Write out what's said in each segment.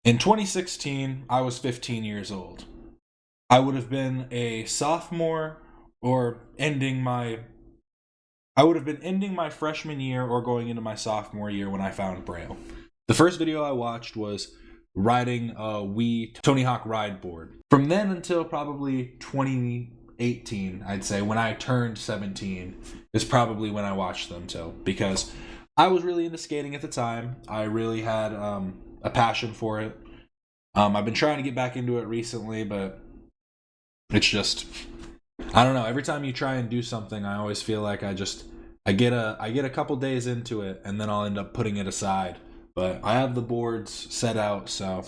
In 2016, I was 15 years old. I would have been a sophomore or I would have been ending my freshman year or going into my sophomore year when I found Braille. The first video I watched was riding a Wii Tony Hawk ride board. From then until probably 2018, I'd say, when I turned 17, is probably when I watched them till, because I was really into skating at the time. I really had a passion for it. I've been trying to get back into it recently, but it's just, I don't know. Every time you try and do something, I always feel like I get a couple days into it, and then I'll end up putting it aside. But I have the boards set out, so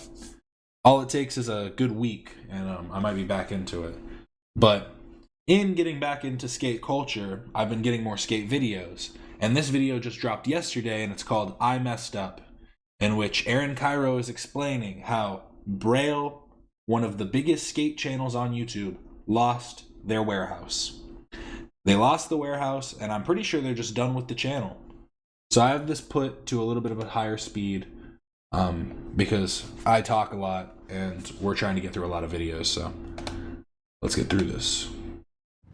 all it takes is a good week, and I might be back into it. But in getting back into skate culture, I've been getting more skate videos. And this video just dropped yesterday, and it's called I Messed Up, in which Kyro is explaining how Braille, one of the biggest skate channels on YouTube, lost their warehouse. They lost the warehouse, and I'm pretty sure they're just done with the channel. So I have this put to a little bit of a higher speed because I talk a lot, and we're trying to get through a lot of videos, so let's get through this.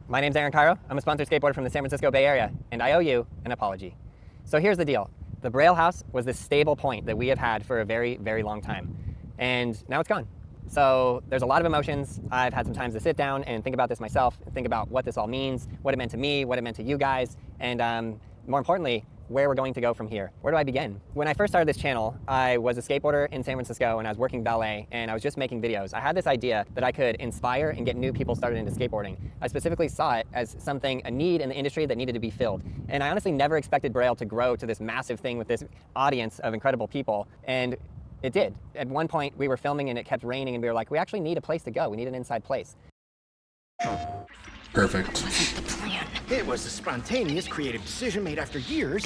My name's Kyro. I'm a sponsored skateboarder from the San Francisco Bay Area, and I owe you an apology. So here's the deal. The Braille house was this stable point that we have had for a very, very long time, and now it's gone. So there's a lot of emotions. I've had some time to sit down and think about this myself, and think about what this all means, what it meant to me, what it meant to you guys, and more importantly, where we're going to go from here. Where do I begin? When I first started this channel, I was a skateboarder in San Francisco and I was working ballet and I was just making videos. I had this idea that I could inspire and get new people started into skateboarding. I specifically saw it as something, a need in the industry that needed to be filled. And I honestly never expected Braille to grow to this massive thing with this audience of incredible people. And it did. At one point we were filming and it kept raining and we were like, we actually need a place to go. We need an inside place. Perfect. It was a spontaneous, creative decision made after years.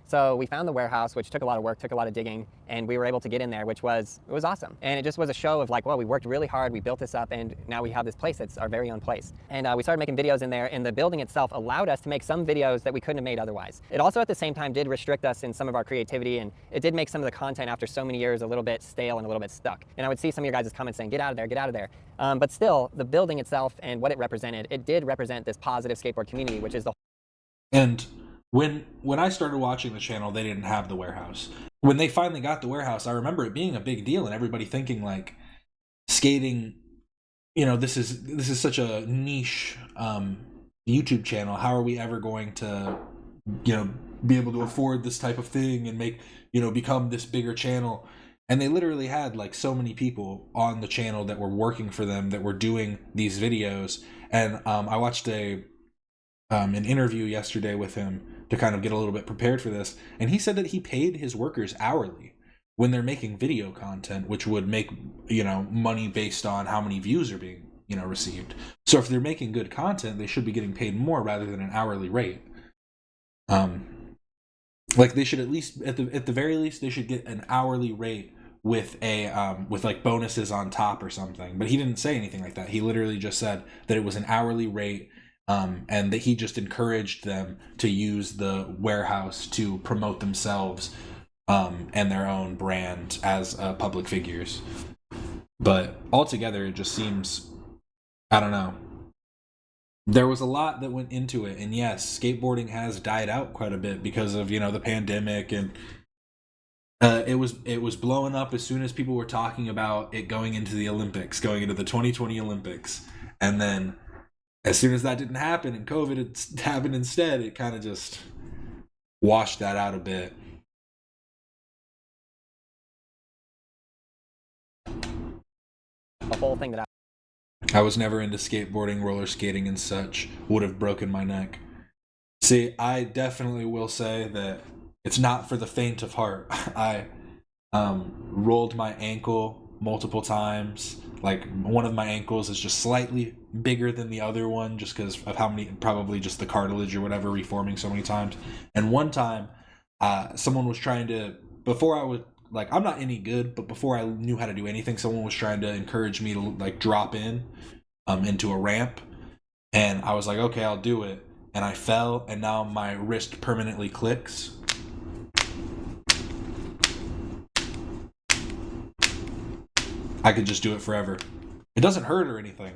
So we found the warehouse, which took a lot of work, took a lot of digging, and we were able to get in there, it was awesome. And it just was a show of like, well, we worked really hard, we built this up, and now we have this place that's our very own place. And we started making videos in there, and the building itself allowed us to make some videos that we couldn't have made otherwise. It also at the same time did restrict us in some of our creativity, and it did make some of the content after so many years a little bit stale and a little bit stuck. And I would see some of your guys' comments saying, get out of there, get out of there. But still, the building itself and what it represented, it did represent this positive skateboard community, which is the And when I started watching the channel, they didn't have the warehouse. When they finally got the warehouse, I remember it being a big deal and everybody thinking like, skating, you know, this is such a niche YouTube channel. How are we ever going to, you know, be able to afford this type of thing and make, you know, become this bigger channel? And they literally had like so many people on the channel that were working for them, that were doing these videos. And I watched an interview yesterday with him to kind of get a little bit prepared for this, and he said that he paid his workers hourly when they're making video content, which would make, you know, money based on how many views are being, you know, received. So if they're making good content, they should be getting paid more rather than an hourly rate. Like they should at least, at the very least, they should get an hourly rate with a with like bonuses on top or something. But he didn't say anything like that. He literally just said that it was an hourly rate. And that he just encouraged them to use the warehouse to promote themselves and their own brand as public figures. But altogether, it just seems, I don't know. There was a lot that went into it, and yes, skateboarding has died out quite a bit because of, you know, the pandemic, and it was blowing up as soon as people were talking about it going into the Olympics, going into the 2020 Olympics, and then as soon as that didn't happen and COVID had happened instead, it kind of just washed that out a bit. the whole thing that I was never into skateboarding, roller skating, and such. Would have broken my neck. See, I definitely will say that it's not for the faint of heart. I rolled my ankle multiple times. Like, one of my ankles is just slightly bigger than the other one just because of how many, probably just the cartilage or whatever reforming so many times. And one time, someone was trying to, before I was, like, I'm not any good, but before I knew how to do anything, someone was trying to encourage me to, like, drop in into a ramp. And I was like, okay, I'll do it. And I fell, and now my wrist permanently clicks. I could just do it forever. It doesn't hurt or anything.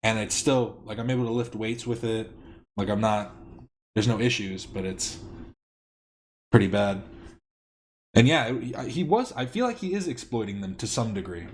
And it's still, like, I'm able to lift weights with it. Like, there's no issues, but it's pretty bad. And yeah, I feel like he is exploiting them to some degree.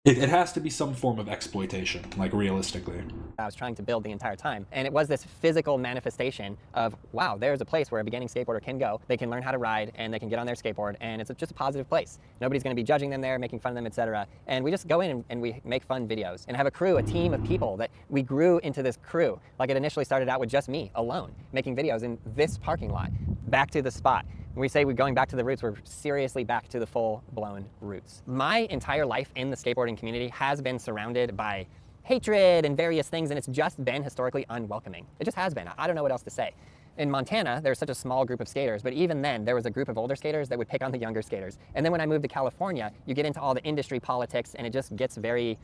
It has to be some form of exploitation, like, realistically. I was trying to build the entire time. And it was this physical manifestation of, wow, there's a place where a beginning skateboarder can go. They can learn how to ride, and they can get on their skateboard, and it's just a positive place. Nobody's going to be judging them there, making fun of them, etc. And we just go in and we make fun videos and have a crew, a team of people that we grew into this crew. Like, it initially started out with just me, alone, making videos in this parking lot, back to the spot. When we say we're going back to the roots, we're seriously back to the full-blown roots. My entire life in the skateboarding community has been surrounded by hatred and various things, and it's just been historically unwelcoming. It just has been. I don't know what else to say. In Montana, there's such a small group of skaters, but even then, there was a group of older skaters that would pick on the younger skaters. And then when I moved to California, you get into all the industry politics, and it just gets very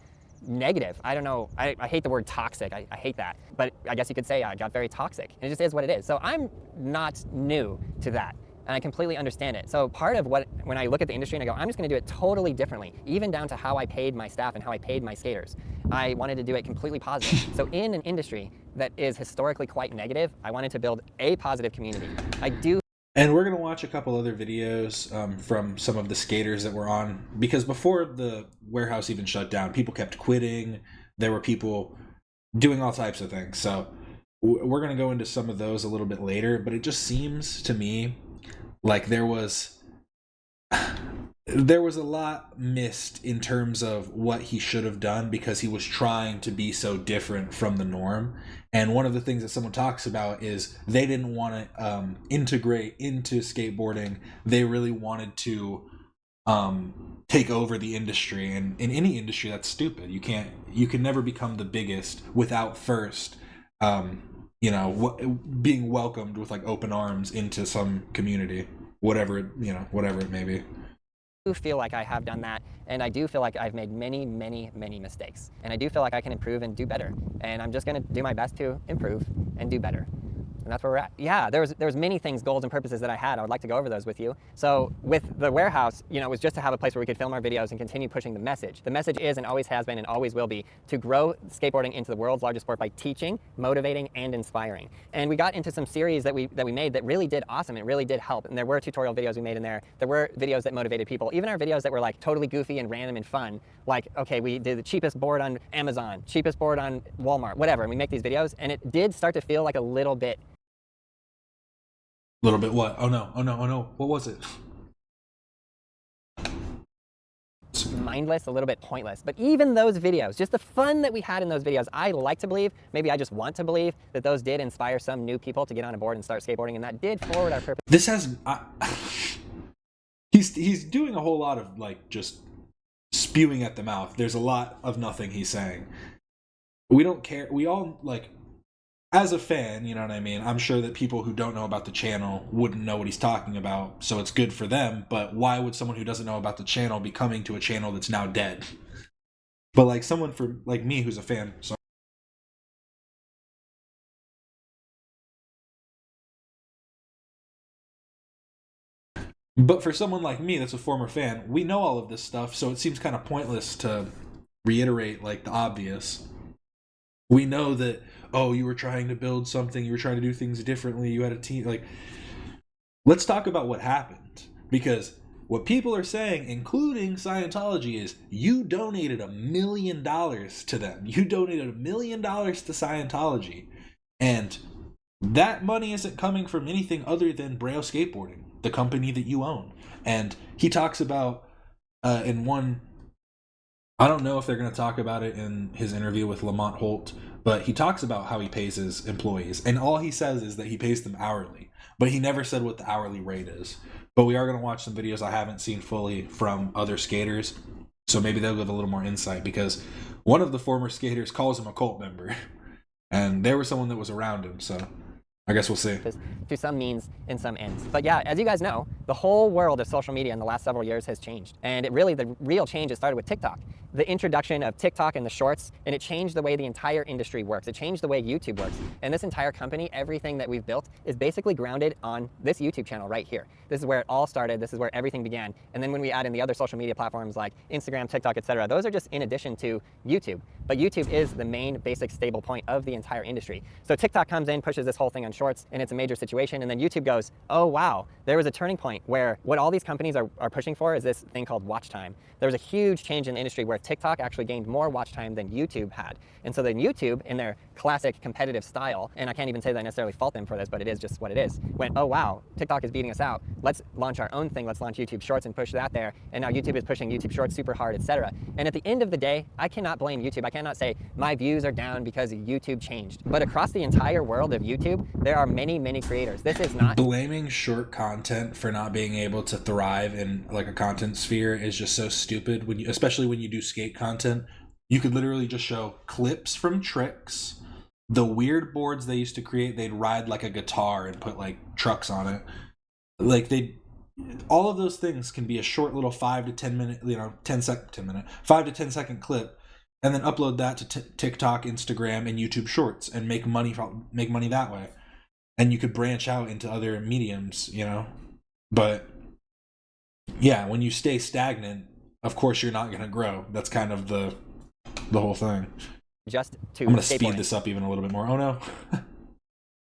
negative. I don't know, I hate the word toxic, I hate that. But I guess you could say I got very toxic, and it just is what it is. So I'm not new to that. And I completely understand it. So part of when I look at the industry and I go, I'm just gonna do it totally differently, even down to how I paid my staff and how I paid my skaters. I wanted to do it completely positive. So in an industry that is historically quite negative, I wanted to build a positive community. And we're going to watch a couple other videos from some of the skaters that were on, because before the warehouse even shut down, people kept quitting. There were people doing all types of things. So we're going to go into some of those a little bit later, but it just seems to me like there was a lot missed in terms of what he should have done, because he was trying to be so different from the norm. And one of the things that someone talks about is they didn't want to integrate into skateboarding. They really wanted to take over the industry, and in any industry that's stupid. You can never become the biggest without first being welcomed with like open arms into some community, whatever it may be. I do feel like I have done that, and I do feel like I've made many, many, many mistakes, and I do feel like I can improve and do better, and I'm just going to do my best to improve and do better. And that's where we're at. Yeah, there was many things, goals and purposes that I had. I would like to go over those with you. So with the warehouse, it was just to have a place where we could film our videos and continue pushing the message. The message is and always has been and always will be to grow skateboarding into the world's largest sport by teaching, motivating, and inspiring. And we got into some series that we made that really did awesome. It really did help. And there were tutorial videos we made in there. There were videos that motivated people. Even our videos that were like totally goofy and random and fun. Like, okay, we did the cheapest board on Amazon, cheapest board on Walmart, whatever. And we make these videos, and it did start to feel like a little bit. Little bit what? Oh no. What was it? Mindless, a little bit pointless. But even those videos, just the fun that we had in those videos, I like to believe, maybe I just want to believe, that those did inspire some new people to get on a board and start skateboarding, and that did forward our purpose. This has... he's doing a whole lot of like just spewing at the mouth. There's a lot of nothing he's saying. We don't care. We all like... As a fan, you know what I mean? I'm sure that people who don't know about the channel wouldn't know what he's talking about, so it's good for them, but why would someone who doesn't know about the channel be coming to a channel that's now dead? But like someone like me who's a fan... So but for someone like me that's a former fan, we know all of this stuff, so it seems kind of pointless to reiterate like the obvious. We know that, oh, you were trying to build something, you were trying to do things differently, you had a team. Like, let's talk about what happened. Because what people are saying, including Scientology, is you donated $1 million to them. You donated $1 million to Scientology. And that money isn't coming from anything other than Braille Skateboarding, the company that you own. And he talks about in one... I don't know if they're going to talk about it in his interview with Lamont Holt, but he talks about how he pays his employees. And all he says is that he pays them hourly. But he never said what the hourly rate is. But we are going to watch some videos I haven't seen fully from other skaters. So maybe they'll give a little more insight, because one of the former skaters calls him a cult member. And there was someone that was around him, so... I guess we'll see. To some means and some ends. But yeah, as you guys know, the whole world of social media in the last several years has changed. And the real change has started with TikTok. the introduction of TikTok and the shorts, and it changed the way the entire industry works. It changed the way YouTube works. And this entire company, everything that we've built is basically grounded on this YouTube channel right here. This is where it all started. This is where everything began. And then when we add in the other social media platforms like Instagram, TikTok, etc., those are just in addition to YouTube. But YouTube is the main basic stable point of the entire industry. So TikTok comes in, pushes this whole thing on shorts, and it's a major situation. And then YouTube goes, oh wow, there was a turning point where what all these companies are pushing for is this thing called watch time. There was a huge change in the industry where TikTok actually gained more watch time than YouTube had. And so then YouTube, in their classic competitive style, and I can't even say that I necessarily fault them for this, but it is just what it is, went, oh wow, TikTok is beating us out. Let's launch our own thing. Let's launch YouTube Shorts and push that there. And now YouTube is pushing YouTube Shorts super hard, etc. And at the end of the day, I cannot blame YouTube. I cannot say my views are down because YouTube changed. But across the entire world of YouTube, there are many, many creators. This is not... Blaming short content for not being able to thrive in like a content sphere is just so stupid, when you, especially when you do skate content. You could literally just show clips from tricks, the weird boards they used to create. They'd ride like a guitar and put like trucks on it. Like all of those things can be a short little 5 to 10 minute, 5 to 10 second clip, and then upload that to TikTok, Instagram, and YouTube Shorts and make money that way. And you could branch out into other mediums, But yeah, when you stay stagnant, of course you're not going to grow. That's kind of the whole thing. Just to I'm going to speed this up even a little bit more. Oh no.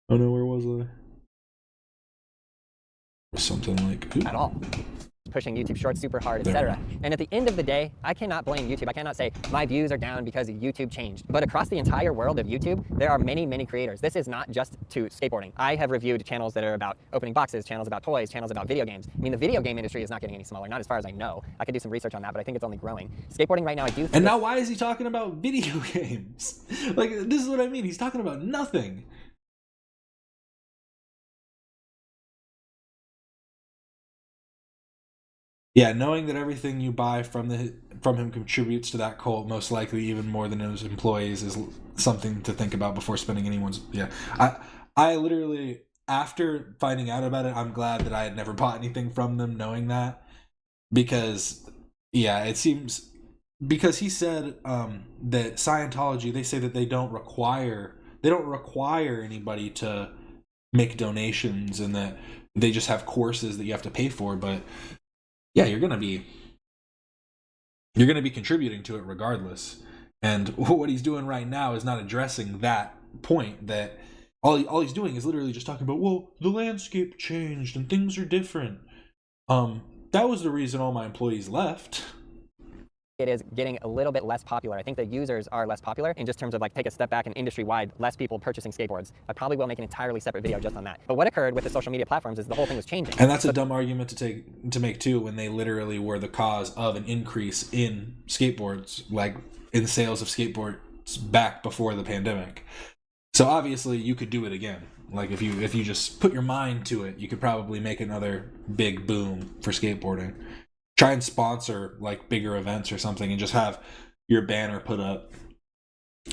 Oh no, where was I? Something like... Ooh. At all. Pushing YouTube Shorts super hard, etc. And at the end of the day, I cannot blame YouTube. I cannot say my views are down because YouTube changed. But across the entire world of YouTube, there are many, many creators. This is not just to skateboarding. I have reviewed channels that are about opening boxes, channels about toys, channels about video games. I mean, the video game industry is not getting any smaller, not as far as I know. I could do some research on that, but I think it's only growing. Skateboarding right now, I do think... And now why is he talking about video games? Like, this is what I mean. He's talking about nothing. Yeah, knowing that everything you buy from him contributes to that cult, most likely even more than his employees, is something to think about before spending anyone's... Yeah, I literally, after finding out about it, I'm glad that I had never bought anything from them, knowing that, because, yeah, it seems... Because he said that Scientology, they say that they don't require anybody to make donations, and that they just have courses that you have to pay for, but... Yeah, you're gonna be contributing to it regardless. And what he's doing right now is not addressing that point. That all he's doing is literally just talking about, well, the landscape changed and things are different. That was the reason all my employees left. It is getting a little bit less popular. I think the users are less popular in just terms of like take a step back and industry-wide, less people purchasing skateboards. I probably will make an entirely separate video just on that. But what occurred with the social media platforms is the whole thing was changing. And that's a dumb argument to make too, when they literally were the cause of an increase in skateboards, like in sales of skateboards back before the pandemic. So obviously you could do it again. Like if you just put your mind to it, you could probably make another big boom for skateboarding. Try and sponsor like bigger events or something and just have your banner put up.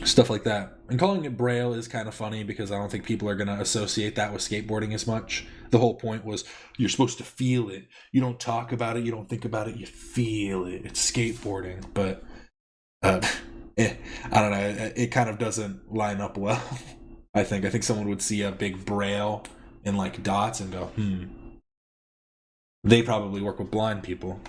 Stuff like that. And calling it Braille is kind of funny because I don't think people are going to associate that with skateboarding as much. The whole point was you're supposed to feel it. You don't talk about it. You don't think about it. You feel it. It's skateboarding. But I don't know. It kind of doesn't line up well. I think someone would see a big Braille in like dots and go, They probably work with blind people.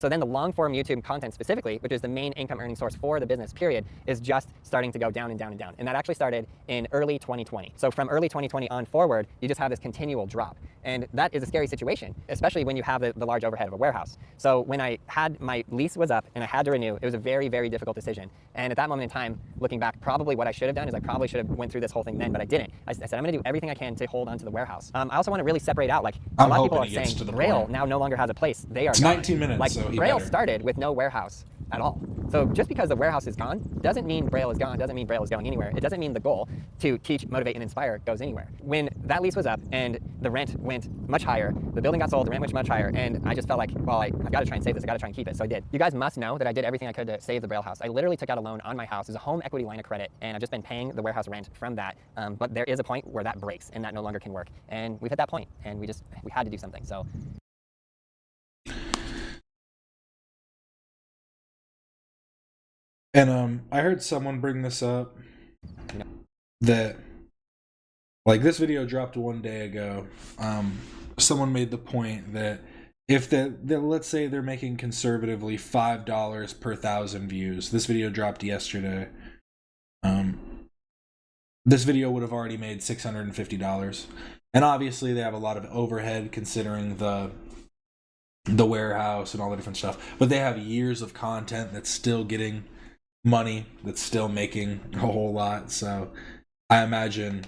So then the long-form YouTube content specifically, which is the main income earning source for the business, period, is just starting to go down and down and down. And that actually started in early 2020. So from early 2020 on forward, you just have this continual drop. And that is a scary situation, especially when you have the large overhead of a warehouse. So when my lease was up and I had to renew, it was a very, very difficult decision. And at that moment in time, looking back, probably what I should have done is I probably should have went through this whole thing then, but I didn't. I said, I'm going to do everything I can to hold on to the warehouse. I also want to really separate out, like, a lot of people are saying Braille now no longer has a place. They are It's 19 minutes, like, so Braille started with no warehouse at all. So just because the warehouse is gone doesn't mean Braille is gone, doesn't mean Braille is going anywhere. It doesn't mean the goal to teach, motivate, and inspire goes anywhere. When that lease was up and the rent went much higher, the building got sold, the rent went much higher, and I just felt like, well, I've got to try and save this, I've got to try and keep it, so I did. You guys must know that I did everything I could to save the Braille house. I literally took out a loan on my house as a home equity line of credit, and I've just been paying the warehouse rent from that, but there is a point where that breaks and that no longer can work, and we've hit that point, and we had to do something, so And I heard someone bring this up, that like this video dropped 1 day ago. Someone made the point that if let's say they're making conservatively $5 per 1,000 views. This video dropped yesterday. This video would have already made $650, and obviously they have a lot of overhead considering the warehouse and all the different stuff. But they have years of content that's still getting money, that's still making a whole lot. So I imagine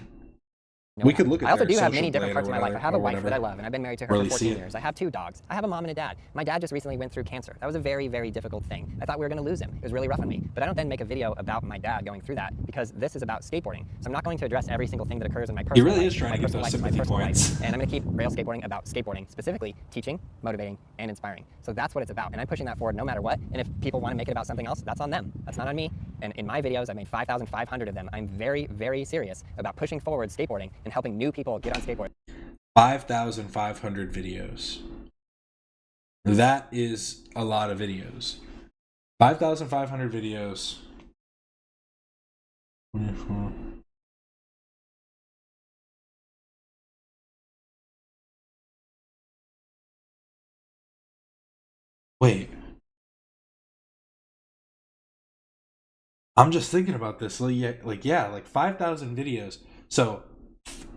we could look at. I also do have many different parts of my life. I have a wife that I love, and I've been married to her for 14 years. I have 2 dogs. I have a mom and a dad. My dad just recently went through cancer. That was a very, very difficult thing. I thought we were going to lose him. It was really rough on me. But I don't then make a video about my dad going through that, because this is about skateboarding. So I'm not going to address every single thing that occurs in my personal life. He really is trying to get those sympathy points. And I'm going to keep Braille Skateboarding about skateboarding, specifically teaching, motivating, and inspiring. So that's what it's about. And I'm pushing that forward no matter what. And if people want to make it about something else, that's on them. That's not on me. And in my videos, I made 5,500 of them. I'm very, very serious about pushing forward skateboarding and helping new people get on skateboard. 5,500 videos. That is a lot of videos. 5,500 videos. Wait. I'm just thinking about this. Like 5,000 videos. So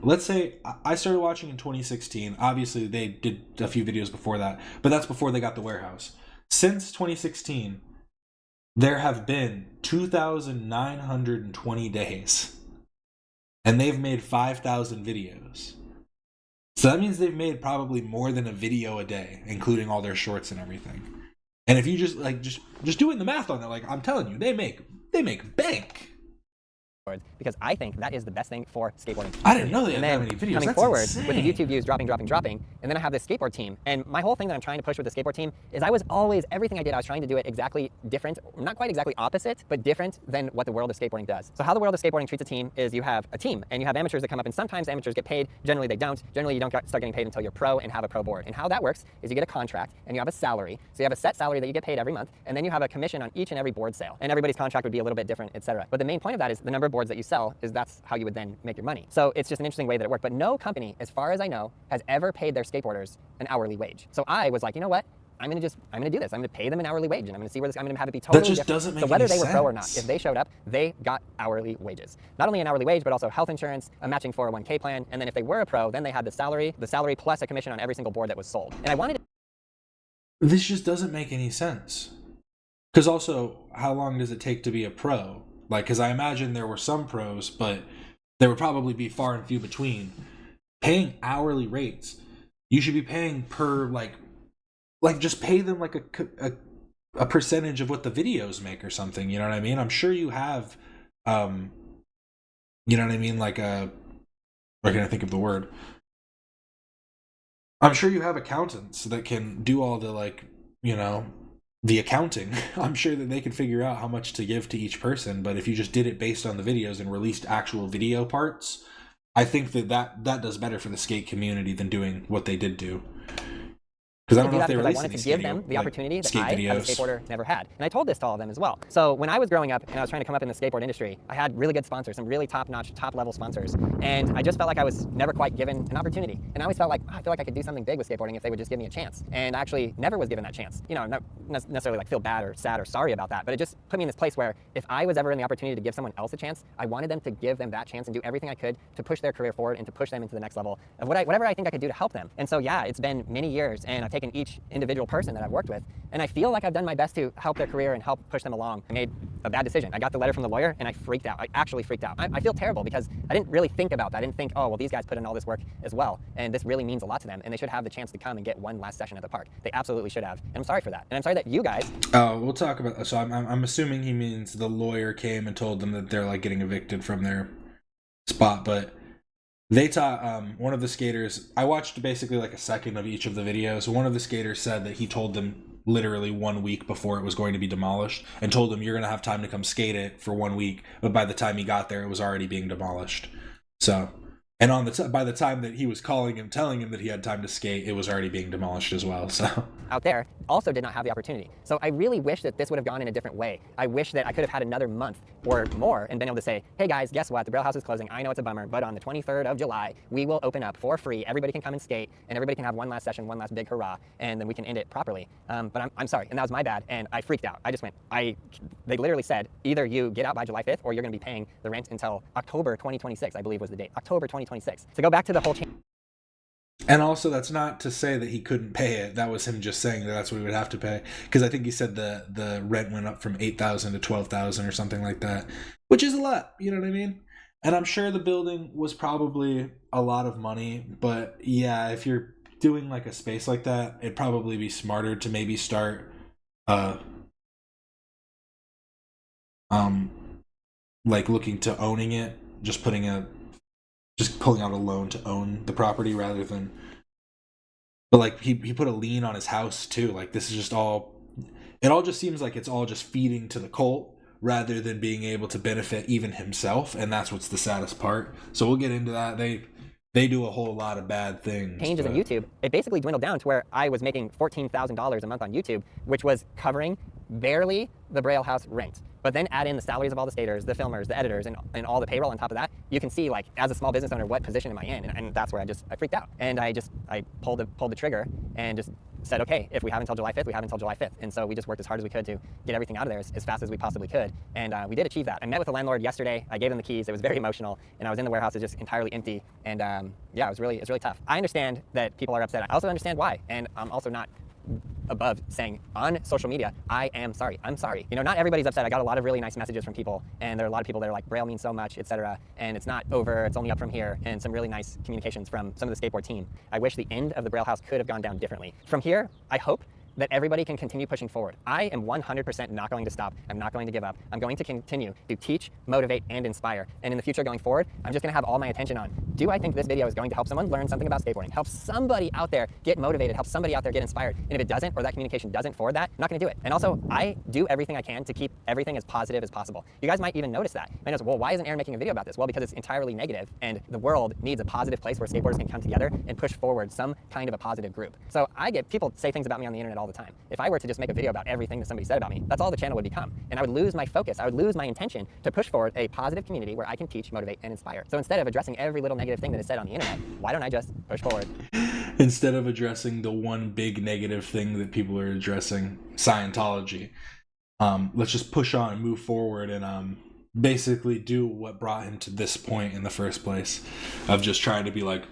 let's say I started watching in 2016. Obviously, they did a few videos before that, but that's before they got the warehouse. Since 2016, there have been 2,920 days, and they've made 5,000 videos. So that means they've made probably more than a video a day, including all their shorts and everything. And if you just doing the math on that, like I'm telling you, they make bank. Because I think that is the best thing for skateboarding. I didn't know they had that many videos. Coming That's forward insane. with the YouTube views dropping, and then I have this skateboard team. And my whole thing that I'm trying to push with the skateboard team is I was always, everything I did, I was trying to do it exactly different, not quite exactly opposite, but different than what the world of skateboarding does. So how the world of skateboarding treats a team is you have a team, and you have amateurs that come up, and sometimes amateurs get paid. Generally they don't. Generally you don't start getting paid until you're pro and have a pro board. And how that works is you get a contract and you have a salary. So you have a set salary that you get paid every month, and then you have a commission on each and every board sale. And everybody's contract would be a little bit different, etc. But the main point of that is the number of boards that you sell is that's how you would then make your money. So it's just an interesting way that it worked. But no company, as far as I know, has ever paid their skateboarders an hourly wage. So I was like, you know what? I'm gonna do this. I'm gonna pay them an hourly wage, and I'm gonna see where this. I'm gonna have it be totally different. That just doesn't make So whether any they were pro or not, sense. if they showed up, they got hourly wages. Not only an hourly wage, but also health insurance, a matching 401k plan, and then if they were a pro, then they had the salary plus a commission on every single board that was sold. And I wanted to. This just doesn't make any sense. Because also, how long does it take to be a pro? Like, because I imagine there were some pros, but there would probably be far and few between. Paying hourly rates, you should be paying per like just pay them like a percentage of what the videos make or something. You know what I mean? I'm sure you have, you know what I mean? Like where can I think of the word? I'm sure you have accountants that can do all the the accounting. I'm sure that they can figure out how much to give to each person, but if you just did it based on the videos and released actual video parts, I think that does better for the skate community than doing what they did do. Because I don't know if they released I wanted to give them the opportunity that I, as a skateboarder, never had. And I told this to all of them as well. So when I was growing up and I was trying to come up in the skateboard industry, I had really good sponsors, some really top-notch, top-level sponsors. And I just felt like I was never quite given an opportunity. And I always felt like, I feel like I could do something big with skateboarding if they would just give me a chance. And I actually never was given that chance. You know, not necessarily like feel bad or sad or sorry about that, but it just put me in this place where if I was ever in the opportunity to give someone else a chance, I wanted them to give them that chance and do everything I could to push their career forward and to push them into the next level of whatever I think I could do to help them. And so yeah, it's been many years, and I've taken each individual person that I've worked with, and I feel like I've done my best to help their career and help push them along. I made a bad decision. I got the letter from the lawyer and I freaked out. I actually freaked out. I feel terrible because I didn't really think about that. I didn't think, oh, well, these guys put in all this work as well, and this really means a lot to them, and they should have the chance to come and get one last session at the park. They absolutely should have, and I'm sorry for that. And I'm sorry that you guys... We'll talk about... So I'm assuming he means the lawyer came and told them that they're like getting evicted from their spot, but they taught one of the skaters... I watched basically like a second of each of the videos. One of the skaters said that he told them literally 1 week before it was going to be demolished and told them, you're going to have time to come skate it for 1 week, but by the time he got there it was already being demolished. So, And by the time that he was calling him, telling him that he had time to skate, it was already being demolished as well. So out there also did not have the opportunity. So I really wish that this would have gone in a different way. I wish that I could have had another month or more and been able to say, hey guys, guess what? The Braille House is closing. I know it's a bummer, but on the 23rd of July, we will open up for free. Everybody can come and skate, and everybody can have one last session, one last big hurrah, and then we can end it properly. But I'm sorry, and that was my bad, and I freaked out. I just went, they literally said, either you get out by July 5th, or you're gonna be paying the rent until October 2026, I believe was the date. October 2026. To go back to the whole chain. And also, that's not to say that he couldn't pay it. That was him just saying that that's what he would have to pay. Because I think he said the rent went up from $8,000 to $12,000 or something like that, which is a lot. You know what I mean? And I'm sure the building was probably a lot of money. But yeah, if you're doing like a space like that, it'd probably be smarter to maybe start, like looking to owning it, just pulling out a loan to own the property rather than, but like he put a lien on his house too. Like this is just all, it all just seems like it's all just feeding to the cult rather than being able to benefit even himself. And that's what's the saddest part. So we'll get into that. They do a whole lot of bad things. Changes in YouTube, it basically dwindled down to where I was making $14,000 a month on YouTube, which was covering barely the Braille House rent. But then add in the salaries of all the skaters, the filmers, the editors, and all the payroll on top of that, you can see, like, as a small business owner, what position am I in? And that's where I freaked out. And I pulled the trigger and just said, okay, if we have until July 5th, we have until July 5th. And so we just worked as hard as we could to get everything out of there as fast as we possibly could. And we did achieve that. I met with the landlord yesterday. I gave him the keys. It was very emotional. And I was in the warehouse. It was just entirely empty. And yeah, it's really tough. I understand that people are upset. I also understand why. And I'm also not above saying on social media, I am sorry. I'm sorry. You know, not everybody's upset. I got a lot of really nice messages from people, and there are a lot of people that are like, Braille means so much, etc. And it's not over. It's only up from here. And some really nice communications from some of the skateboard team. I wish the end of the Braille House could have gone down differently. From here, I hope that everybody can continue pushing forward. I am 100% not going to stop. I'm not going to give up. I'm going to continue to teach, motivate, and inspire. And in the future going forward, I'm just gonna have all my attention on, do I think this video is going to help someone learn something about skateboarding, help somebody out there get motivated, help somebody out there get inspired? And if it doesn't, or that communication doesn't forward that, I'm not gonna do it. And also, I do everything I can to keep everything as positive as possible. You guys might even notice that. You might notice, well, why isn't Aaron making a video about this? Well, because it's entirely negative, and the world needs a positive place where skateboarders can come together and push forward some kind of a positive group. So I get people say things about me on the internet all the time. If I were to just make a video about everything that somebody said about me, that's all the channel would become. And I would lose my focus. I would lose my intention to push forward a positive community where I can teach, motivate, and inspire. So instead of addressing every little negative thing that is said on the internet, why don't I just push forward? Instead of addressing the one big negative thing that people are addressing, Scientology, let's just push on and move forward and basically do what brought him to this point in the first place of just trying to be like,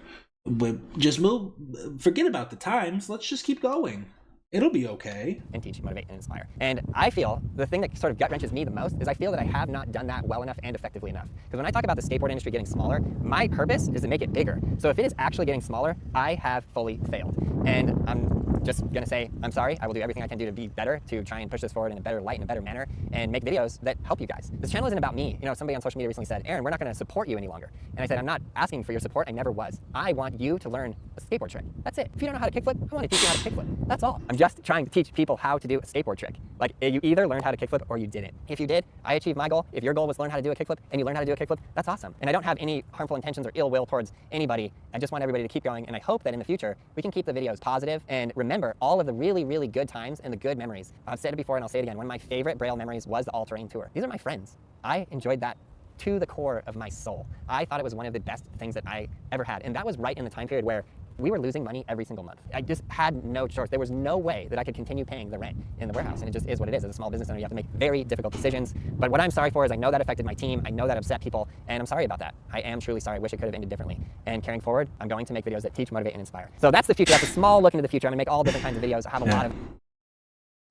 just move, forget about the times, let's just keep going. It'll be okay. And teach, motivate, and inspire. And I feel the thing that sort of gut wrenches me the most is I feel that I have not done that well enough and effectively enough. Because when I talk about the skateboard industry getting smaller, my purpose is to make it bigger. So if it is actually getting smaller, I have fully failed. And I'm just gonna say, I'm sorry. I will do everything I can do to be better, to try and push this forward in a better light, in a better manner, and make videos that help you guys. This channel isn't about me. You know, somebody on social media recently said, Aaron, we're not gonna support you any longer. And I said, I'm not asking for your support. I never was. I want you to learn a skateboard trick. That's it. If you don't know how to kickflip, I want to teach you how to kickflip. That's all. I'm just trying to teach people how to do a skateboard trick. Like, you either learned how to kickflip or you didn't. If you did, I achieved my goal. If your goal was to learn how to do a kickflip and you learned how to do a kickflip, that's awesome. And I don't have any harmful intentions or ill will towards anybody. I just want everybody to keep going. And I hope that in the future, we can keep the videos positive and remember all of the really, really good times and the good memories. I've said it before and I'll say it again. One of my favorite Braille memories was the all-terrain tour. These are my friends. I enjoyed that to the core of my soul. I thought it was one of the best things that I ever had. And that was right in the time period where we were losing money every single month. I just had no choice. There was no way that I could continue paying the rent in the warehouse. And it just is what it is. As a small business owner, you have to make very difficult decisions. But what I'm sorry for is I know that affected my team. I know that upset people. And I'm sorry about that. I am truly sorry. I wish it could have ended differently. And carrying forward, I'm going to make videos that teach, motivate, and inspire. So that's the future. That's a small look into the future. I'm going to make all different kinds of videos. I have a lot of...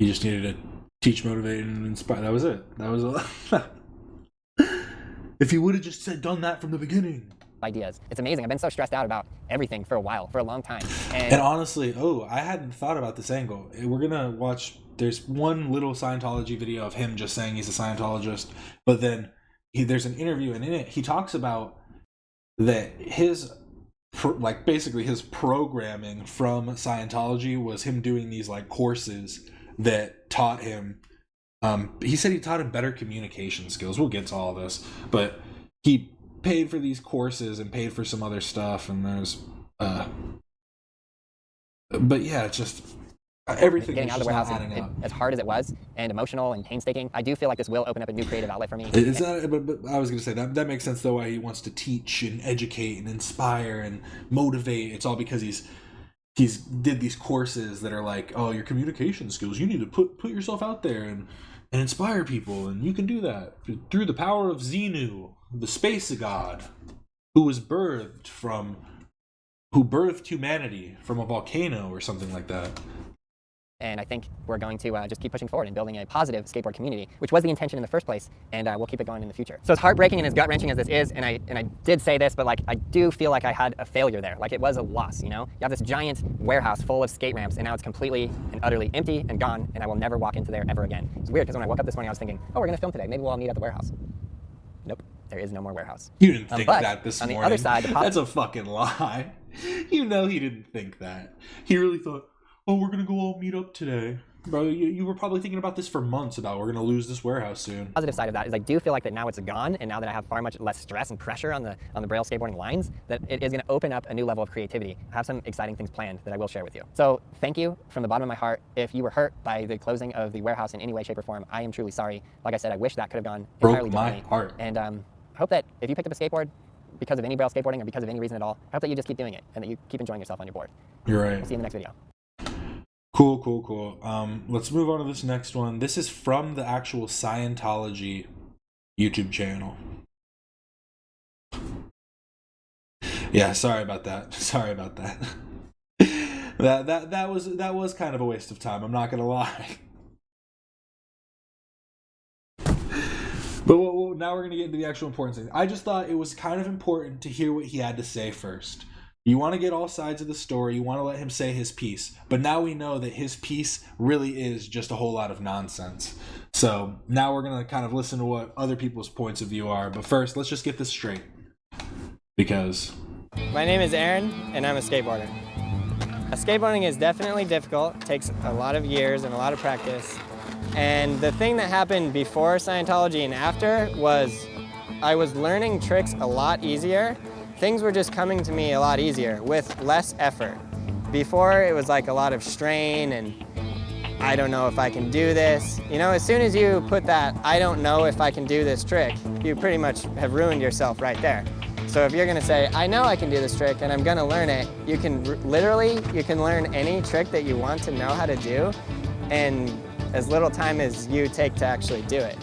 You just needed to teach, motivate, and inspire. That was it. That was a If you would have just done that from the beginning. Ideas. It's amazing. I've been so stressed out about everything for a while, for a long time. And honestly, I hadn't thought about this angle. We're going to watch, there's one little Scientology video of him just saying he's a Scientologist, but then there's an interview, and in it, he talks about that his, like basically his programming from Scientology was him doing these like courses that taught him, he said he taught him better communication skills. We'll get to all this, but he paid for these courses and paid for some other stuff, and there's but yeah, it's just everything getting is out of the just warehouse not adding up. as hard as it was and emotional and painstaking. I do feel like this will open up a new creative outlet for me. Is that, but I was going to say that makes sense though, why he wants to teach and educate and inspire and motivate. It's all because he's did these courses that are like, oh, your communication skills, you need to put yourself out there and inspire people, and you can do that through the power of Xenu, the space god, who birthed humanity from a volcano or something like that. And I think we're going to just keep pushing forward and building a positive skateboard community, which was the intention in the first place, and we'll keep it going in the future. So as heartbreaking and as gut-wrenching as this is, and I did say this, but like I do feel like I had a failure there. Like it was a loss, you know? You have this giant warehouse full of skate ramps, and now it's completely and utterly empty and gone, and I will never walk into there ever again. It's weird, because when I woke up this morning, I was thinking, oh, we're gonna film today. Maybe we'll all meet at the warehouse. Nope, there is no more warehouse. You didn't think that this morning. On the other side, that's a fucking lie. You know he didn't think that. He really thought, oh, we're gonna go all meet up today. Bro, you were probably thinking about this for months, about we're going to lose this warehouse soon. The positive side of that is I do feel like that now it's gone, and now that I have far much less stress and pressure on the Braille skateboarding lines, that it is going to open up a new level of creativity. I have some exciting things planned that I will share with you. So thank you from the bottom of my heart. If you were hurt by the closing of the warehouse in any way, shape, or form, I am truly sorry. Like I said, I wish that could have gone entirely differently. Broke my heart. And I hope that if you picked up a skateboard because of any Braille skateboarding or because of any reason at all, I hope that you just keep doing it and that you keep enjoying yourself on your board. You're right. We'll see you in the next video. Cool. Let's move on to this next one. This is from the actual Scientology YouTube channel. Yeah, sorry about that. That was kind of a waste of time. I'm not gonna lie. But now we're gonna get into the actual important things. I just thought it was kind of important to hear what he had to say first. You want to get all sides of the story. You want to let him say his piece. But now we know that his piece really is just a whole lot of nonsense. So now we're going to kind of listen to what other people's points of view are. But first, let's just get this straight. Because... My name is Aaron, and I'm a skateboarder. Skateboarding is definitely difficult. It takes a lot of years and a lot of practice. And the thing that happened before Scientology and after was I was learning tricks a lot easier. Things were just coming to me a lot easier with less effort. Before, it was like a lot of strain and I don't know if I can do this. You know, as soon as you put that, I don't know if I can do this trick, you pretty much have ruined yourself right there. So if you're gonna say, I know I can do this trick and I'm gonna learn it, you can you can learn any trick that you want to know how to do and as little time as you take to actually do it.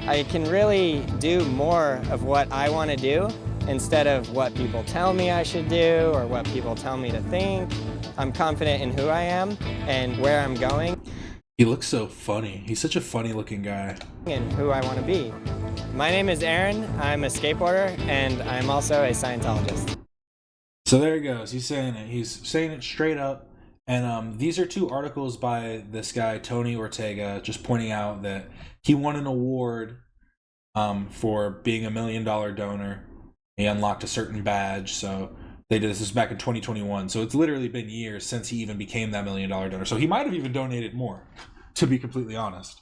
I can really do more of what I wanna do instead of what people tell me I should do or what people tell me to think. I'm confident in who I am and where I'm going. He looks so funny. He's such a funny looking guy. And who I want to be. My name is Aaron, I'm a skateboarder, and I'm also a Scientologist. So there he goes. He's saying it. He's saying it straight up. And these are two articles by this guy, Tony Ortega, just pointing out that he won an award for being $1 million donor. He unlocked a certain badge, so they did this. This was back in 2021, so it's literally been years since he even became that $1 million donor. So he might have even donated more, to be completely honest.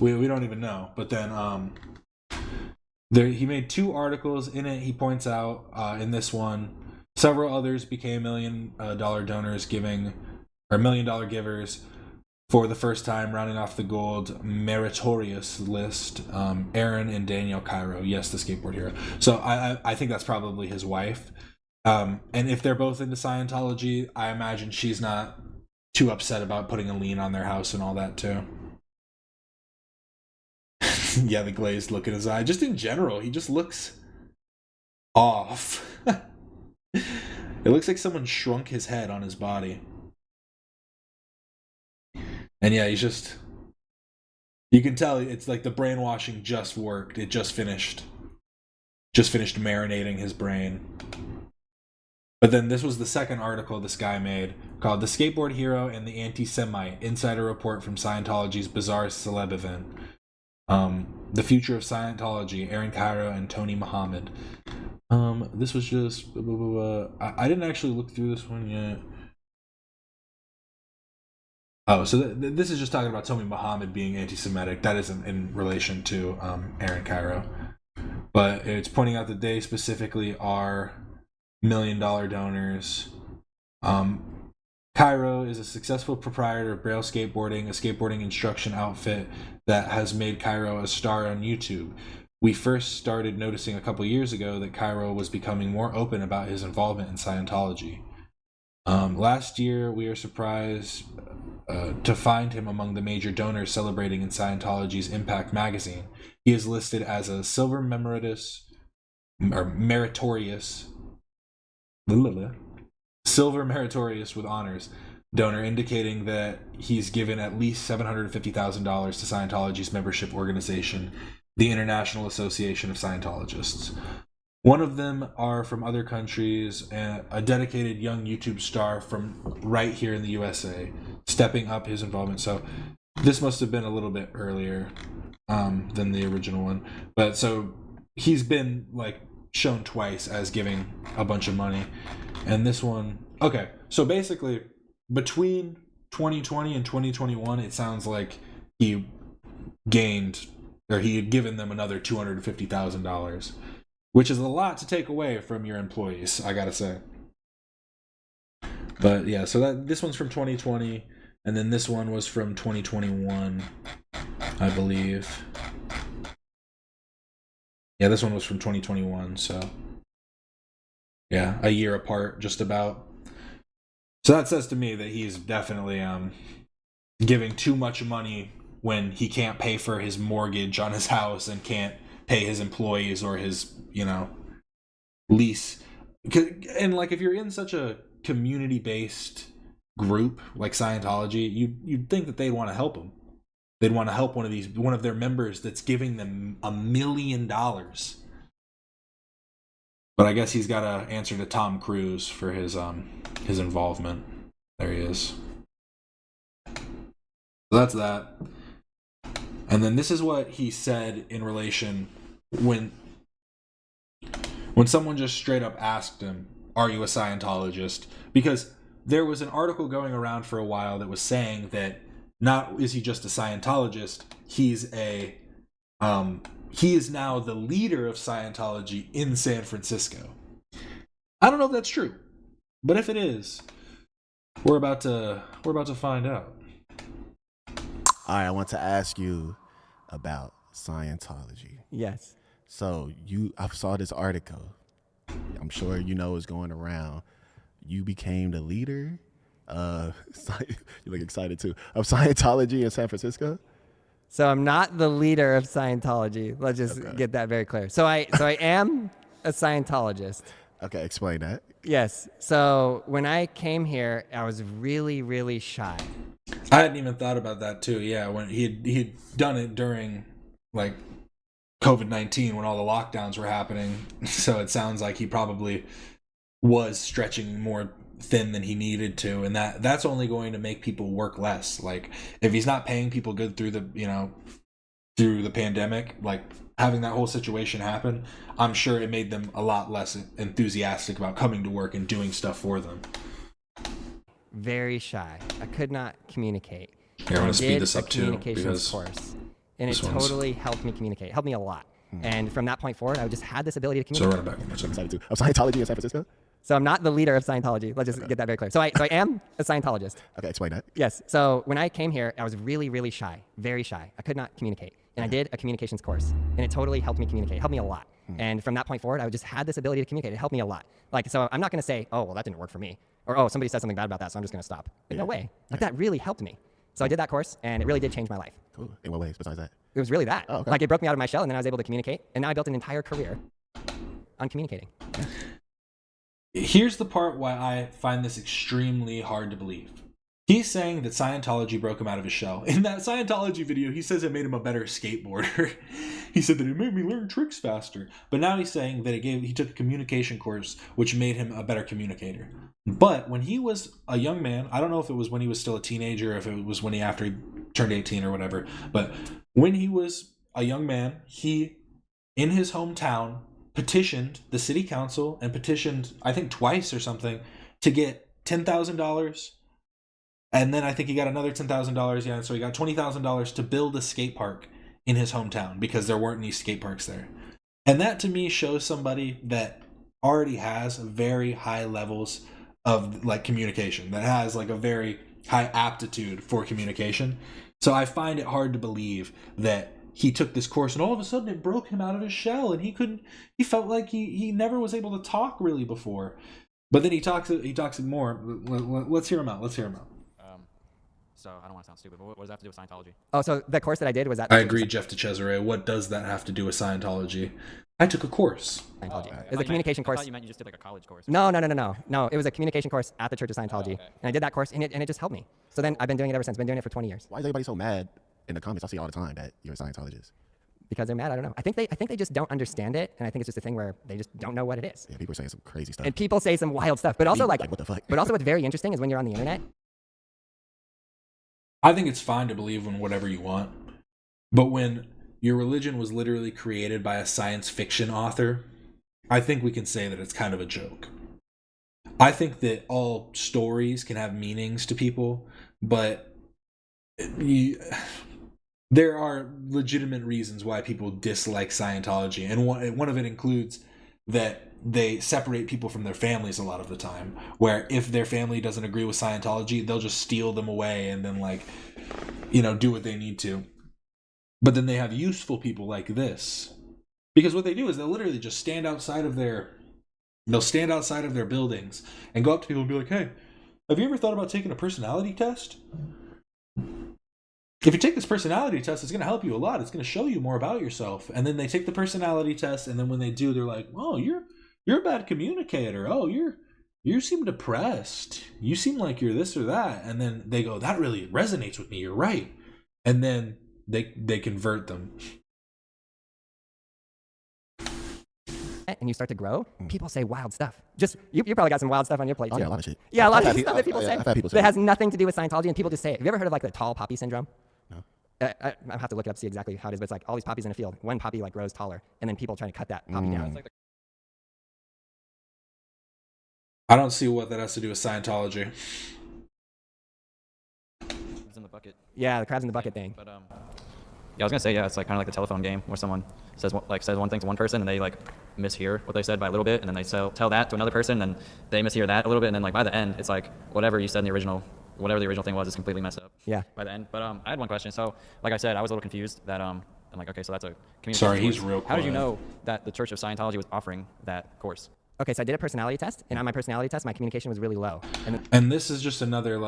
We don't even know. But then he made 2 articles. In it, he points out in this one, several others became $1 million donors, $1 million givers for the first time, rounding off the gold meritorious list. Aaron and Danielle Kyro, yes, the skateboard hero. So I think that's probably his wife. And if they're both into Scientology, I imagine she's not too upset about putting a lien on their house and all that too. Yeah, the glazed look in his eye. Just in general, he just looks off. It looks like someone shrunk his head on his body. And yeah, he's just... You can tell it's like the brainwashing just worked. It just finished. Just finished marinating his brain. But then this was the second article this guy made, called The Skateboard Hero and the Anti-Semite, Insider Report from Scientology's Bizarre Celeb Event. The Future of Scientology, Aaron Cairo and Tony Muhammad. This was just... I didn't actually look through this one yet. Oh, so this is just talking about Tony Muhammad being anti-Semitic. That isn't in relation to Aaron Cairo. but it's pointing out that they specifically are $1 million donors. Cairo is a successful proprietor of Braille Skateboarding, a skateboarding instruction outfit that has made Cairo a star on YouTube. We first started noticing a couple years ago that Cairo was becoming more open about his involvement in Scientology. Last year, we were surprised to find him among the major donors celebrating in Scientology's Impact magazine. He is listed as a silver meritorious with honors donor, indicating that he's given at least $750,000 to Scientology's membership organization, the International Association of Scientologists. One of them are from other countries, and a dedicated young YouTube star from right here in the USA, stepping up his involvement. So this must have been a little bit earlier than the original one. But so he's been like shown twice as giving a bunch of money. And this one, okay, so basically between 2020 and 2021, it sounds like he gained, or he had given them another $250,000, which is a lot to take away from your employees, I gotta say. But yeah, so this one's from 2020, and then this one was from 2021, I believe. Yeah, this one was from 2021, so yeah, a year apart, just about. So that says to me that he's definitely giving too much money when he can't pay for his mortgage on his house and can't pay his employees or his, lease. And like, if you're in such a community-based group like Scientology, you'd think that they'd want to help him. They'd want to help one of their members that's giving them $1 million. But I guess he's got to answer to Tom Cruise for his involvement. There he is. So that's that. And then this is what he said in relation when someone just straight up asked him, "Are you a Scientologist?" Because there was an article going around for a while that was saying that not is he just a Scientologist, he is now the leader of Scientology in San Francisco. I don't know if that's true, but if it is, we're about to find out. All right, I want to ask you about Scientology. Yes. So I saw this article. I'm sure you know it's going around. You became the leader. You look excited too. Of Scientology in San Francisco. So I'm not the leader of Scientology. Let's just get that very clear. So I am a Scientologist. Okay, explain that. Yes. So when I came here, I was really, really shy. I hadn't even thought about that too. Yeah, when he'd done it during like COVID-19 when all the lockdowns were happening. So it sounds like he probably was stretching more thin than he needed to, and that's only going to make people work less. Like, if he's not paying people good through the pandemic, like having that whole situation happen, I'm sure it made them a lot less enthusiastic about coming to work and doing stuff for them. Very shy. I could not communicate. Here, I want to speed this up too, communications course, and it totally helped me communicate. Helped me a lot. And from that point forward, I just had this ability to communicate. So run it back one more time. Excited too. Of Scientology in San Francisco. So I'm not the leader of Scientology. Let's just get that very clear. So I am a Scientologist. Okay, explain that. Yes. So when I came here, I was really, really shy. Very shy. I could not communicate. And I did a communications course, and it totally helped me communicate. Helped me a lot. And from that point forward, I just had this ability to communicate. It helped me a lot. Like, so I'm not going to say, oh, well, that didn't work for me. Or, oh, somebody said something bad about that, so I'm just going to stop. No way. Like, that really helped me. So I did that course, and it really did change my life. Cool. In what ways besides that? It was really that. Oh, okay. Like, it broke me out of my shell, and then I was able to communicate. And now I built an entire career on communicating. Here's the part why I find this extremely hard to believe. He's saying that Scientology broke him out of his shell. In that Scientology video, he says it made him a better skateboarder. He said that it made me learn tricks faster. But now he's saying that he took a communication course, which made him a better communicator. But when he was a young man, I don't know if it was when he was still a teenager, or if it was after he turned 18 or whatever, but when he was a young man, he, in his hometown, petitioned the city council and petitioned, I think twice or something, to get $10,000. And then I think he got another $10,000. Yeah, so he got $20,000 to build a skate park in his hometown because there weren't any skate parks there. And that to me shows somebody that already has very high levels of like communication, that has like a very high aptitude for communication. So I find it hard to believe that he took this course and all of a sudden it broke him out of his shell and he felt like he never was able to talk really before. But then he talks more. Let's hear him out. So I don't want to sound stupid, but what does that have to do with Scientology? Oh, so the course that I did was at I agree, Jeff DeCesare. What does that have to do with Scientology? I took a course. Scientology. It was a communication course. I thought you meant you just did like a college course. No. It was a communication course at the Church of Scientology. And I did that course, and it just helped me. So then I've been doing it ever since. Been doing it for 20 years. Why is everybody so mad in the comments? I see all the time that you're a Scientologist. Because they're mad. I don't know. I think they just don't understand it, and I think it's just a thing where they just don't know what it is. Yeah, people are saying some crazy stuff. And people say some wild stuff, but also like what the fuck? but also what's very interesting is when you're on the internet. I think it's fine to believe in whatever you want, but when your religion was literally created by a science fiction author, I think we can say that it's kind of a joke. I think that all stories can have meanings to people, but there are legitimate reasons why people dislike Scientology, and one of it includes that they separate people from their families a lot of the time, where if their family doesn't agree with Scientology, they'll just steal them away and then do what they need to. But then they have useful people like this, because what they do is they'll literally just stand outside of their buildings and go up to people and be like, hey, have you ever thought about taking a personality test? If you take this personality test, it's going to help you a lot. It's going to show you more about yourself. And then they take the personality test, and then when they do, they're like, oh, you're a bad communicator. Oh, you seem depressed. You seem like you're this or that. And then they go, that really resonates with me. You're right. And then they convert them. And you start to grow, people say wild stuff. Just you probably got some wild stuff on your plate too. Oh, yeah, a lot of shit. Yeah, a lot of I've had stuff that people say. I've had people say that has nothing to do with Scientology, and people just say it. Have you ever heard of like the tall poppy syndrome? No. I have to look it up to see exactly how it is, but it's like all these poppies in a field. One poppy like grows taller, and then people try to cut that poppy down. I don't see what that has to do with Scientology. It's in the bucket. Yeah, the crabs in the bucket thing. But yeah, I was gonna say, it's like kind of like the telephone game where someone says one thing to one person and they like mishear what they said by a little bit, and then they tell that to another person and they mishear that a little bit, and then like by the end it's like whatever you said in the original, whatever the original thing was, is completely messed up. Yeah. By the end. But I had one question. So like I said, I was a little confused that I'm like, okay, so that's a communication Sorry, course. he's real How did you quiet. know that the Church of Scientology was offering that course? Okay, so I did a personality test, and on my personality test, my communication was really low. And this is just another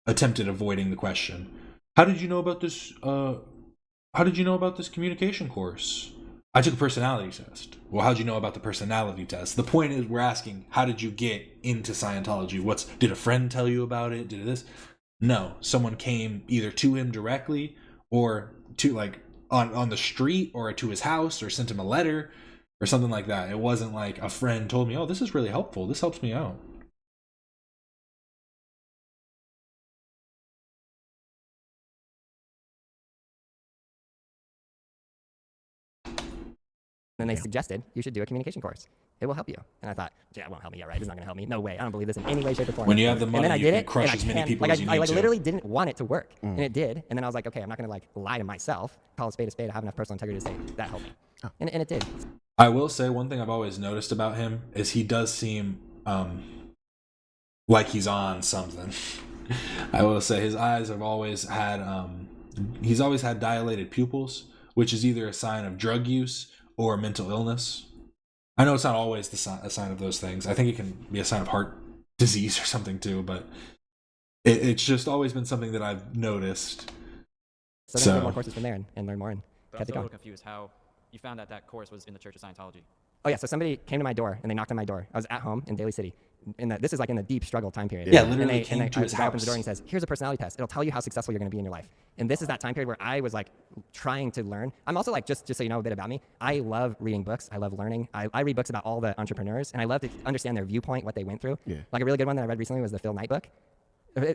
attempt at avoiding the question. How did you know about this? How did you know about this communication course? I took a personality test. Well, how'd you know about the personality test? The point is, we're asking, how did you get into Scientology? Did a friend tell you about it? Did this? No, someone came either to him directly or to on the street or to his house or sent him a letter or something like that. It wasn't like a friend told me, oh, this is really helpful. This helps me out. Then they suggested you should do a communication course. It will help you. And I thought, yeah, it won't help me. Yeah, right. It's not going to help me. No way. I don't believe this in any way, shape, or form. When you have the and money, then I you did can it, crush and as many people I as you need to. literally didn't want it to work, and it did. And then I was like, okay, I'm not going to lie to myself. Call a spade. I have enough personal integrity to say that helped me, and it did. I will say one thing I've always noticed about him is he does seem like he's on something. I will say his eyes have always had he's always had dilated pupils, which is either a sign of drug use or mental illness. I know it's not always a sign of those things. I think it can be a sign of heart disease or something too, but it's just always been something that I've noticed. So then I did more courses from there and learn more and But I'm kept it still a going. little confused how you found that course was in the Church of Scientology. Oh yeah, so somebody came to my door and they knocked on my door. I was at home in Daly City. This is like in the deep struggle time period. Yeah, literally and came to his the guy opens the door house. and he says, here's a personality test. It'll tell you how successful you're going to be in your life. And this is that time period where I was like trying to learn. I'm also like, just so you know a bit about me, I love reading books. I love learning. I read books about all the entrepreneurs, and I love to understand their viewpoint, what they went through. Yeah. Like a really good one that I read recently was the Phil Knight book.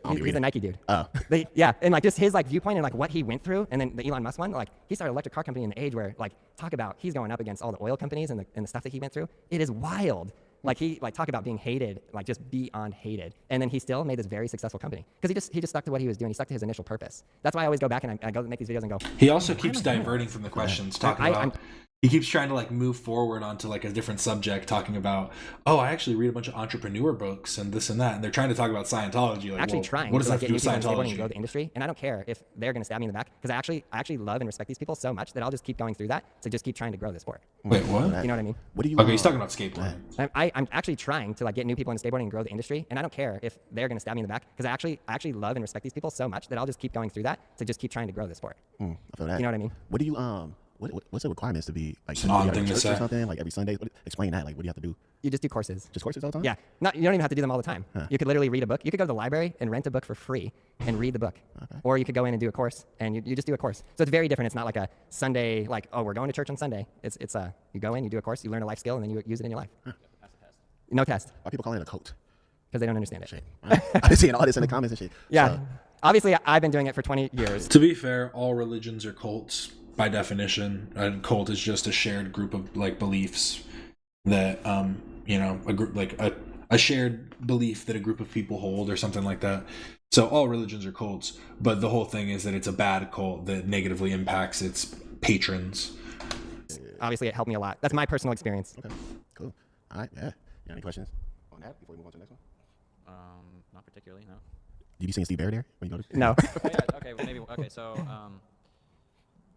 He's a Nike dude. Oh. Yeah, and like just his like viewpoint and like what he went through, and then the Elon Musk one, like he started an electric car company in the age where like talk about he's going up against all the oil companies and the stuff that he went through. It is wild. Like he talk about being hated, like just beyond hated, and then he still made this very successful company because he just stuck to what he was doing. He stuck to his initial purpose. That's why I always go back and I go make these videos and go. He also keeps diverting from the questions, talking about He keeps trying to like move forward onto like a different subject, talking about, oh, I actually read a bunch of entrepreneur books and this and that, and they're trying to talk about Scientology. Like, Actually well, trying what does to that like, have get to do new with people in skateboarding and grow Scientology? the industry, and I don't care if they're going to stab me in the back, because I actually love and respect these people so much that I'll just keep going through that to just keep trying to grow the sport. Wait, what? You know what I mean? What do you? Okay, he's talking about skateboarding. I'm actually trying to like get new people into skateboarding and grow the industry, and I don't care if they're going to stab me in the back, because I actually love and respect these people so much that I'll just keep going through that to just keep trying to grow the sport. I feel that. You know what I mean? What do you what's the requirements to be like? an odd you go to thing to church say. or something like every Sunday? Explain that. Like, what do you have to do? You just do courses. Just courses all the time? Yeah, you don't even have to do them all the time. You could literally read a book. You could go to the library and rent a book for free and read the book. Or you could go in and do a course, and you just do a course. So it's very different. It's not like a Sunday, like, oh, we're going to church on Sunday. It's you go in, you do a course, you learn a life skill, and then you use it in your life. No test, Why people calling it a cult? because they don't understand it. Shit. I've been seeing all this in the comments and shit. Yeah, So, obviously I've been doing it for 20 years. To be fair, all religions are cults by definition. A cult is just a shared group of like beliefs that a group like a shared belief that a group of people hold or something like that. So all religions are cults, but the whole thing is that it's a bad cult that negatively impacts its patrons. Obviously it helped me a lot. That's my personal experience. okay, cool. All right, yeah. You got any questions on that before we move on to the next one? Not particularly, no. You be seeing Steve Bear there when you go to? No. Okay, well, maybe. Okay, so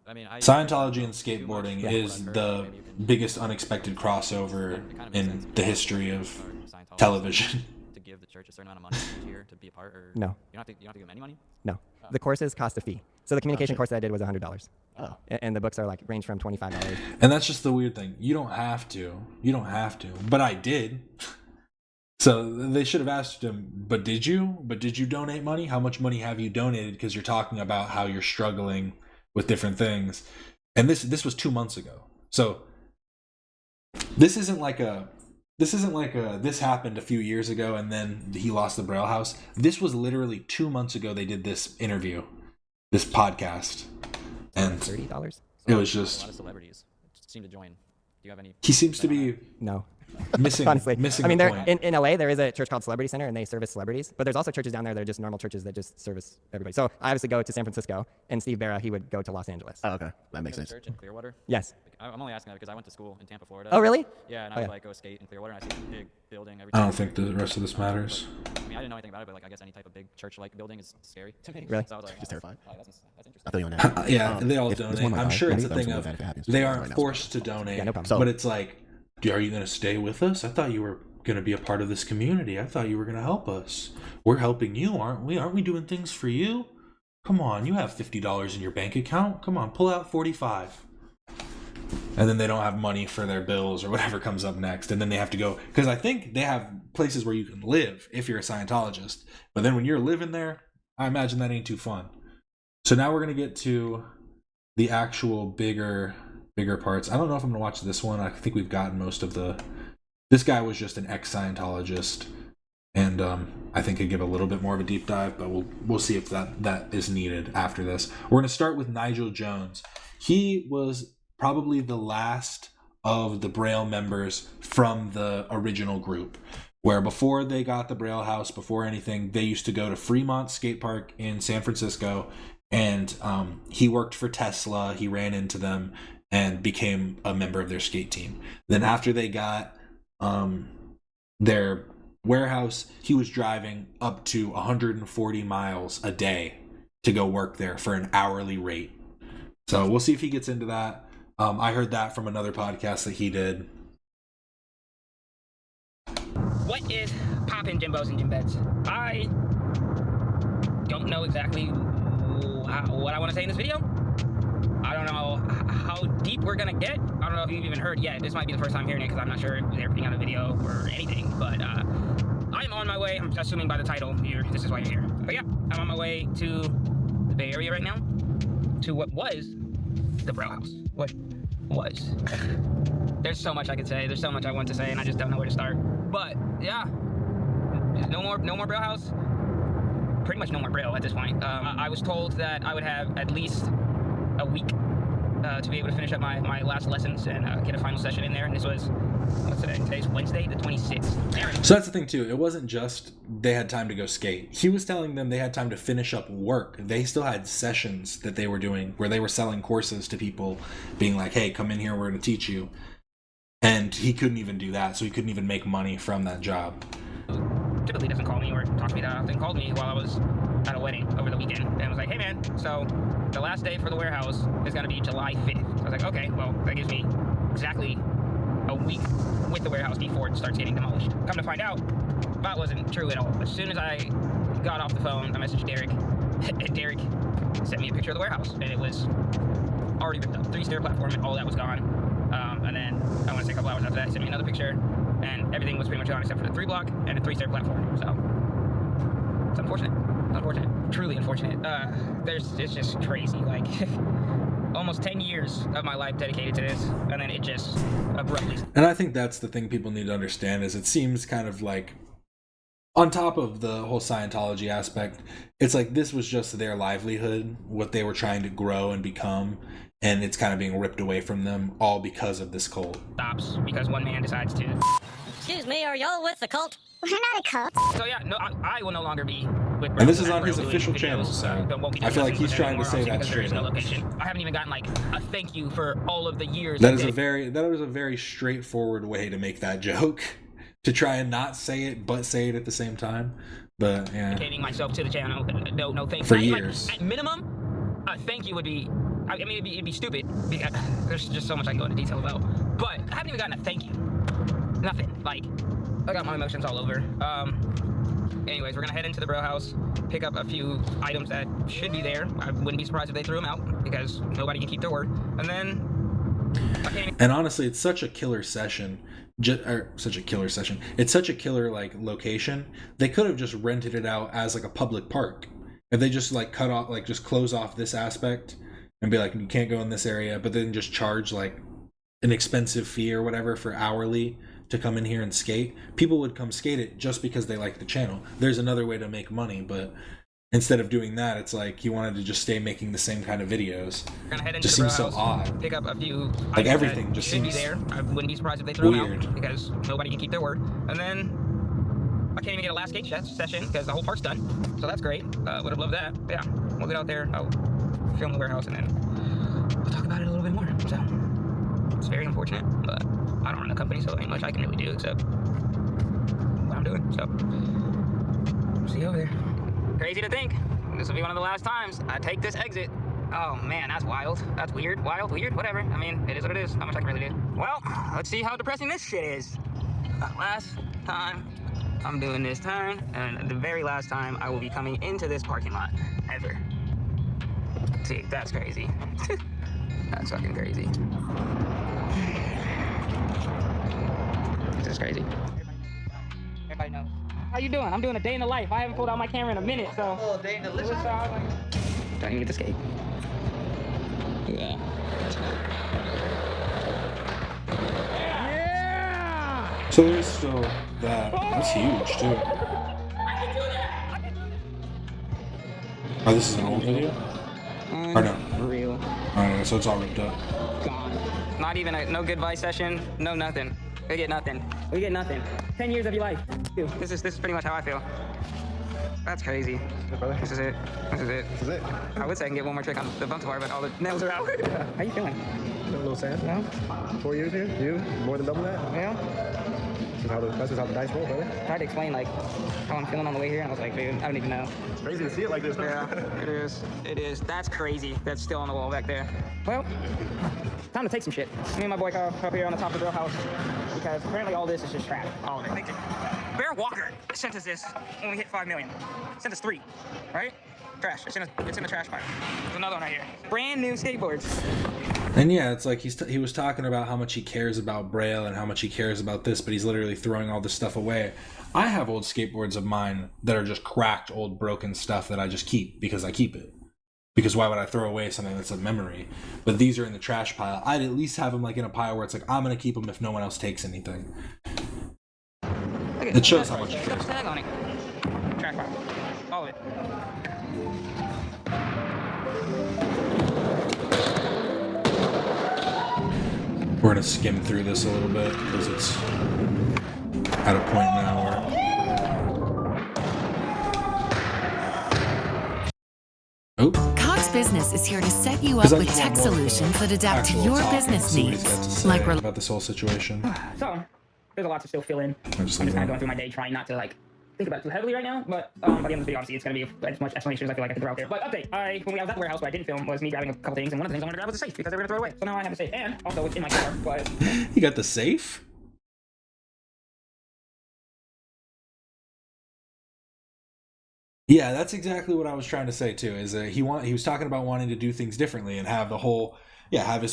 I mean, Scientology and too much skateboarding from is what I've heard, the maybe you can- biggest unexpected crossover It kind of makes sense in the because history of or Scientology television. to give the church a certain amount of money each year to be a part, or No. you don't have to give them any money. No. The courses cost a fee. So the communication course that I did was $100. Oh. And the books are like range from $25. And that's just the weird thing. You don't have to. But I did. So they should have asked him, but did you? But did you donate money? How much money have you donated? Because you're talking about how you're struggling with different things. And this was 2 months ago. So this happened a few years ago and then he lost the Braille House. This was literally 2 months ago they did this interview, this podcast. And $30? it was A just, lot of celebrities seem to join. Do you have any? he seems to be No. missing Honestly, missing I mean, the there point. in LA there is a church called Celebrity Center, and they service celebrities. But there's also churches down there that are just normal churches that just service everybody. So I obviously go to San Francisco, and Steve Barra, he would go to Los Angeles. Oh, okay. That makes Go to sense. church in Clearwater. Yes. I'm only asking that because I went to school in Tampa, Florida. Oh, really? Yeah, and Oh, I would yeah. like go skate in Clearwater, and I see a big building. I don't think the rest of this matters. I mean, I didn't know anything about it, but like I guess any type of big church-like building is scary to me. Really? So I was like, Just terrified. That's interesting. I feel you on that. Yeah, they all if- it's donate. one of my I'm guys, sure right? it's a That was thing really of bad if it happens. they Right aren't now. forced to donate. Yeah, no problem. So- But it's like, are you going to stay with us? I thought you were going to be a part of this community. I thought you were going to help us. We're helping you, aren't we? Aren't we doing things for you? Come on, you have $50 in your bank account. Come on, pull out 45. And then they don't have money for their bills or whatever comes up next. And then they have to go, because I think they have places where you can live if you're a Scientologist. But then when you're living there, I imagine that ain't too fun. So now we're going to get to the actual bigger parts. I don't know if I'm going to watch this one. I think we've gotten most of the... This guy was just an ex-Scientologist. And I think he'd give a little bit more of a deep dive, but we'll see if that is needed after this. We're going to start with Nigel Jones. He was probably the last of the Braille members from the original group, where before they got the Braille House, before anything, they used to go to Fremont Skate Park in San Francisco, and he worked for Tesla. He ran into them and became a member of their skate team. Then after they got their warehouse, he was driving up to 140 miles a day to go work there for an hourly rate. So we'll see if he gets into that. I heard that from another podcast that he did. What is poppin', Jimbos and Jimbets? I don't know exactly what I want to say in this video. I don't know how deep we're gonna get. I don't know if you've even heard yet. This might be the first time hearing it because I'm not sure if they're putting out a video or anything. But I'm on my way. I'm assuming by the title here, this is why you're here. But yeah, I'm on my way to the Bay Area right now, to what was the Braille House. What was? There's so much I could say. There's so much I want to say, and I just don't know where to start. But yeah, no more Braille House. Pretty much no more Braille at this point. I was told that I would have at least a week to be able to finish up my last lessons and get a final session in there. And this was, what's today? Today's Wednesday, the 26th. So that's the thing too. It wasn't just they had time to go skate. He was telling them they had time to finish up work. They still had sessions that they were doing where they were selling courses to people, being like, hey, come in here, we're going to teach you. And he couldn't even do that, so he couldn't even make money from that job. Typically doesn't call me or talk to me that often. Called me while I was at a wedding over the weekend and was like, hey man, so the last day for the warehouse is going to be July 5th. So I was like, okay, well, that gives me exactly a week with the warehouse before it starts getting demolished. Come to find out, that wasn't true at all. As soon as I got off the phone, I messaged Derek, and Derek sent me a picture of the warehouse, and it was already ripped up. 3-stair platform, and all that was gone. And then, I want to say a couple hours after that, he sent me another picture, and everything was pretty much gone except for the 3-block and a 3-stair platform. So, it's unfortunate. Unfortunate. Truly unfortunate. It's just crazy. Like, almost 10 years of my life dedicated to this, and then it just abruptly. And I think that's the thing people need to understand is it seems kind of like, on top of the whole Scientology aspect, it's like this was just their livelihood, what they were trying to grow and become, and it's kind of being ripped away from them all because of this cult. Stops because one man decides to. Excuse me, are y'all with the cult? We're not a cult. So yeah, no, I will no longer be with. And this is on his official channel, so I feel like he's trying to say that straight up. I haven't even gotten like a thank you for all of the years. That was a very straightforward way to make that joke, to try and not say it but say it at the same time. But yeah, dedicating myself to the channel. No thank you. For years. Like, at minimum, a thank you would be. I mean, it'd be stupid because there's just so much I can go into detail about. But I haven't even gotten a thank you. Nothing. Like, I got my emotions all over. Anyways, we're gonna head into the Braille house, pick up a few items that should be there. I wouldn't be surprised if they threw them out because nobody can keep their word. And then, and honestly, it's such a killer session. Such a killer session. It's such a killer like location. They could have just rented it out as like a public park. If they just like cut off, like just close off this aspect and be like, you can't go in this area, but then just charge like an expensive fee or whatever for hourly to come in here and skate. People would come skate it just because they like the channel. There's another way to make money, but instead of doing that, it's like he wanted to just stay making the same kind of videos. We're gonna head into just the seems so house, odd. Pick up a few like everything just should seems be there. I wouldn't be surprised if they threw weird. them out because nobody can keep their word. And then I can't even get a last skate session because the whole park's done. So that's great. Would have loved that. But yeah, we'll get out there. I'll film the warehouse and then we'll talk about it a little bit more. So it's very unfortunate, but I don't run the company, so there ain't much I can really do except what I'm doing. So see you over there. Crazy to think this will be one of the last times I take this exit. Oh man, that's wild. That's weird. Wild, weird, whatever. I mean, it is what it is. How much I can really do. Well, let's see how depressing this shit is. Last time I'm doing this turn, and the very last time I will be coming into this parking lot ever. See, that's crazy. That's fucking crazy. This is crazy. Everybody knows. How you doing? I'm doing a day in the life. I haven't pulled out my camera in a minute, so. Oh, day in the life. Don't even get to skate. Yeah. Yeah! So there's still that. That's huge too. Oh, this is an old video? Or no? Real. Alright, so it's all ripped up. Gone. Not even no goodbye session. No nothing. We get nothing. We get nothing. 10 years of your life. This is pretty much how I feel. That's crazy. This is it. This is it. This is it. I would say I can get one more trick on the bump bar, but all the nails are out. How you feeling? A little sad. No? 4 years here? You? More than double that? Yeah. That's just how the dice roll, brother. I tried to explain like how I'm feeling on the way here, and I was like, dude, I don't even know. It's crazy to see it like this, man. Yeah, it is. It is. That's crazy. That's still on the wall back there. Well, time to take some shit. Me and my boy Kyro up here on the top of the Braille house because apparently all this is just trash. All of it. Bear Walker sent us this when we hit 5 million. Sent us 3, right? Trash. It's in the trash pile. There's another one right here. Brand new skateboards. And yeah, it's like he was talking about how much he cares about Braille and how much he cares about this, but he's literally throwing all this stuff away. I have old skateboards of mine that are just cracked, old, broken stuff that I just keep because I keep it. Because why would I throw away something that's a memory? But these are in the trash pile. I'd at least have them like in a pile where it's like, I'm going to keep them if no one else takes anything. It shows how much he cares. Tag on it. Trash pile. All of it. We're gonna skim through this a little bit because it's at a point now where. Oh. Cox Business is here to set you up with tech solutions that adapt to your business needs. Like about this whole situation. So, there's a lot to still fill in. I'm just kind of going through my day, trying not to like think about it too heavily right now. But by the end of the video, obviously, it's going to be as much explanation as I feel like I can throw out there. But update: when I was at the warehouse, what I didn't film was me grabbing a couple things, and one of the things I wanted to grab was a safe because they were going to throw it away. So now I have a safe, and also it's in my car. But you got the safe? Yeah, that's exactly what I was trying to say too. Is that he was talking about wanting to do things differently and have the whole, have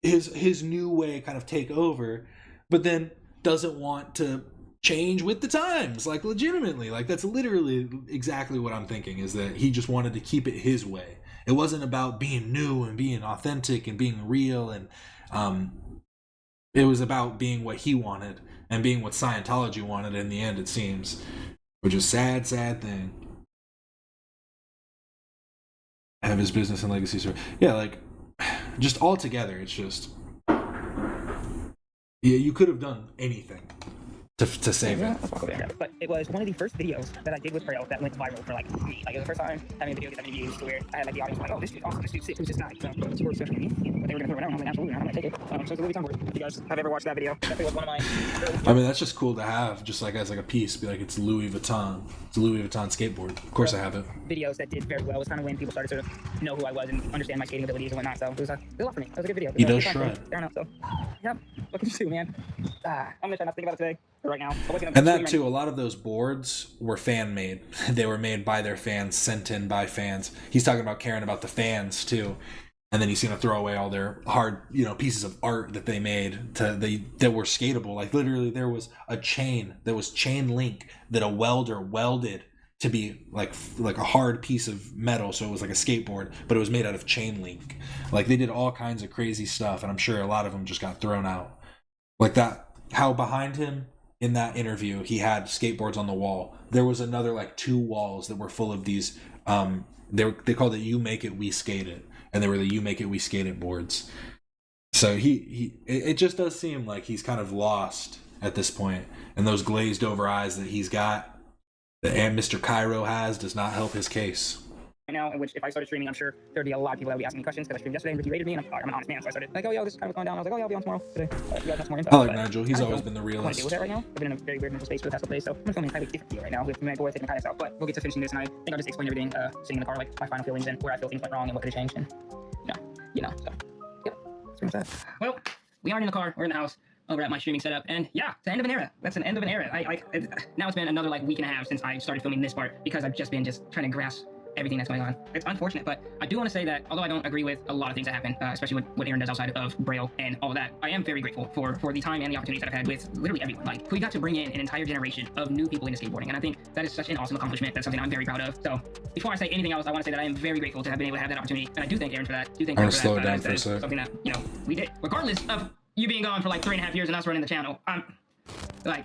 his new way kind of take over, but then doesn't want to change with the times, like legitimately. Like that's literally exactly what I'm thinking. Is that he just wanted to keep it his way. It wasn't about being new and being authentic and being real, and it was about being what he wanted and being what Scientology wanted in the end. It seems. Which is sad thing. Have his business and legacy story. Yeah, like, just all together, it's just... Yeah, you could have done anything to save it. But it was one of the first videos that I did with Braille that went viral for, like, me. Like, it was the first time having a video get that many views to where I had, like, the audience like, oh, this dude's awesome, this dude's sick, who's this guy? So, it's worth social media. But they were going to throw it out, and I was like, absolutely not, I'm going to take it. So it's a Louis Vuitton board. If you guys have ever watched that video, that was one of my... I mean, that's just cool to have, just like as like a piece, be like, it's Louis Vuitton. It's a Louis Vuitton skateboard. Of course I have it. Videos that did very well was kind of when people started to know who I was and understand my skating abilities and whatnot. So it was a lot for me. It was a good video. He does shred. Fair enough. So, yep. What can you do, man? I'm going to try not to think about it today. Right now. And that too, a lot of those boards were fan made. They were made by their fans, sent in by fans. He's talking about caring about the fans too. And then he's gonna throw away all their hard, pieces of art that they made that were skatable. Like literally there was a chain that was chain link that a welder welded to be like a hard piece of metal, so it was like a skateboard, but it was made out of chain link. Like they did all kinds of crazy stuff, and I'm sure a lot of them just got thrown out. Like that, how behind him in that interview, he had skateboards on the wall. There was another like 2 walls that were full of these. They called it "You Make It, We Skate It," and they were the "You Make It, We Skate It" boards. So it just does seem like he's kind of lost at this point, and those glazed over eyes that he's got, that Mr. Cairo has, does not help his case. Now, in which if I started streaming, I'm sure there'd be a lot of people that would be asking me questions because I streamed yesterday and Ricky rated me, and I'm an honest man, so I started like, oh, yo, this is kind of going down. I was like, oh, yeah, I'll be on tomorrow today. You guys have some more info. I like Nigel. He's always been the realist. I want to deal with that right now. I've been in a very weird mental space for the past couple days, so I'm filming a entirely different video right now with my boy taking the kayak out. But we'll get to finishing this, and I think I'll just explain everything sitting in the car, like my final feelings and where I feel things went wrong and what could have changed, and so yep, that's pretty much that. Well, we aren't in the car. We're in the house over at my streaming setup, and yeah, it's the end of an era. That's an end of an era. Now it's been another like week and a half since I started filming this part because I've just been trying to grasp everything that's going on. It's unfortunate, but I do want to say that although I don't agree with a lot of things that happen, especially what Aaron does outside of Braille and all of that, I am very grateful for the time and the opportunities that I've had with literally everyone. Like, we got to bring in an entire generation of new people into skateboarding, and I think that is such an awesome accomplishment. That's something I'm very proud of. So before I say anything else, I want to say that I am very grateful to have been able to have that opportunity, and I do thank Aaron for that. I'm gonna slow it down for a sec. Something that we did, regardless of you being gone for like 3.5 years and us running the channel.